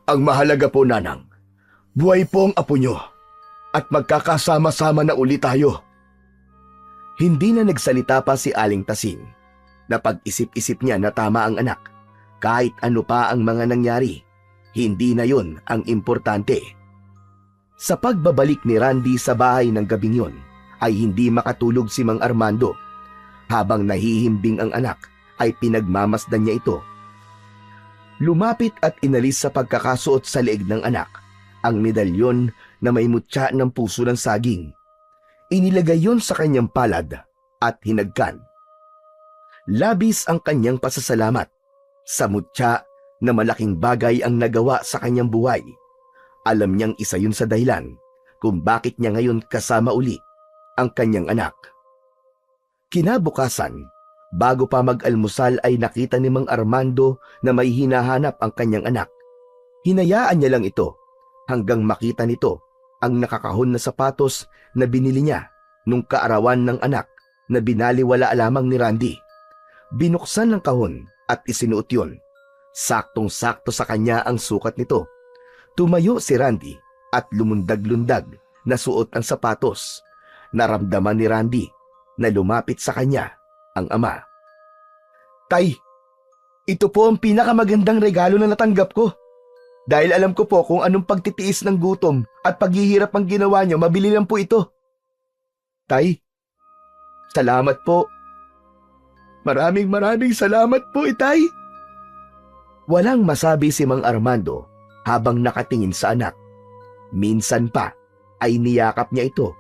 Ang mahalaga po, nanang, buhay po ang apo nyo at magkakasama-sama na ulit tayo.
Hindi na nagsalita pa si Aling Tasing. Napag-isip-isip niya na tama ang anak. Kahit ano pa ang mga nangyari, hindi na yon ang importante. Sa pagbabalik ni Randy sa bahay ng gabing yon, ay hindi makatulog si Mang Armando. Habang nahihimbing ang anak, ay pinagmamasdan niya ito. Lumapit at inalis sa pagkakasuot sa leeg ng anak ang medalyon na may mutya ng puso ng saging. Inilagay yon sa kanyang palad at hinagkan. Labis ang kanyang pasasalamat sa mutya na malaking bagay ang nagawa sa kanyang buhay. Alam niyang isa yun sa dahilan kung bakit niya ngayon kasama uli ang kanyang anak. Kinabukasan, bago pa mag-almusal ay nakita ni Mang Armando na may hinahanap ang kanyang anak. Hinayaan niya lang ito hanggang makita nito ang nakakahon na sapatos na binili niya nung kaarawan ng anak na binaliwala lamang ni Randy. Binuksan ng kahon at isinuot yun. Saktong-sakto sa kanya ang sukat nito. Tumayo si Randy at lumundag-lundag na suot ang sapatos. Naramdaman ni Randy na lumapit sa kanya ang ama. Tay, ito po ang pinakamagandang regalo na natanggap ko. Dahil alam ko po kung anong pagtitiis ng gutom at paghihirap ang ginawa niyo, mabili lang po ito. Tay, salamat po. Maraming salamat po, itay. Walang masabi si Mang Armando habang nakatingin sa anak. Minsan pa ay niyakap niya ito.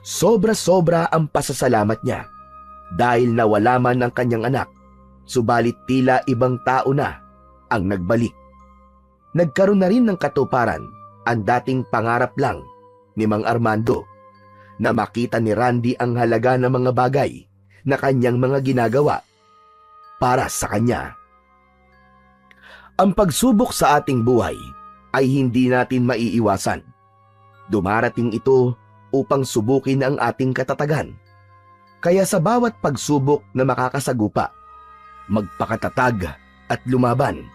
Sobra-sobra ang pasasalamat niya dahil nawala man ang kanyang anak, subalit tila ibang tao na ang nagbalik. Nagkaroon na rin ng katuparan ang dating pangarap lang ni Mang Armando na makita ni Randy ang halaga ng mga bagay na kanyang mga ginagawa para sa kanya. Ang pagsubok sa ating buhay ay hindi natin maiiwasan. Dumarating ito upang subukin ang ating katatagan. Kaya sa bawat pagsubok na makakasagupa, magpakatatag at lumaban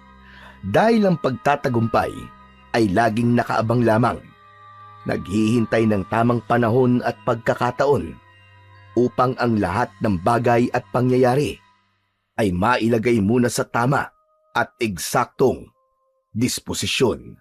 dahil ang pagtatagumpay ay laging nakaabang lamang. Naghihintay ng tamang panahon at pagkakataon upang ang lahat ng bagay at pangyayari ay mailagay muna sa tama at eksaktong disposisyon.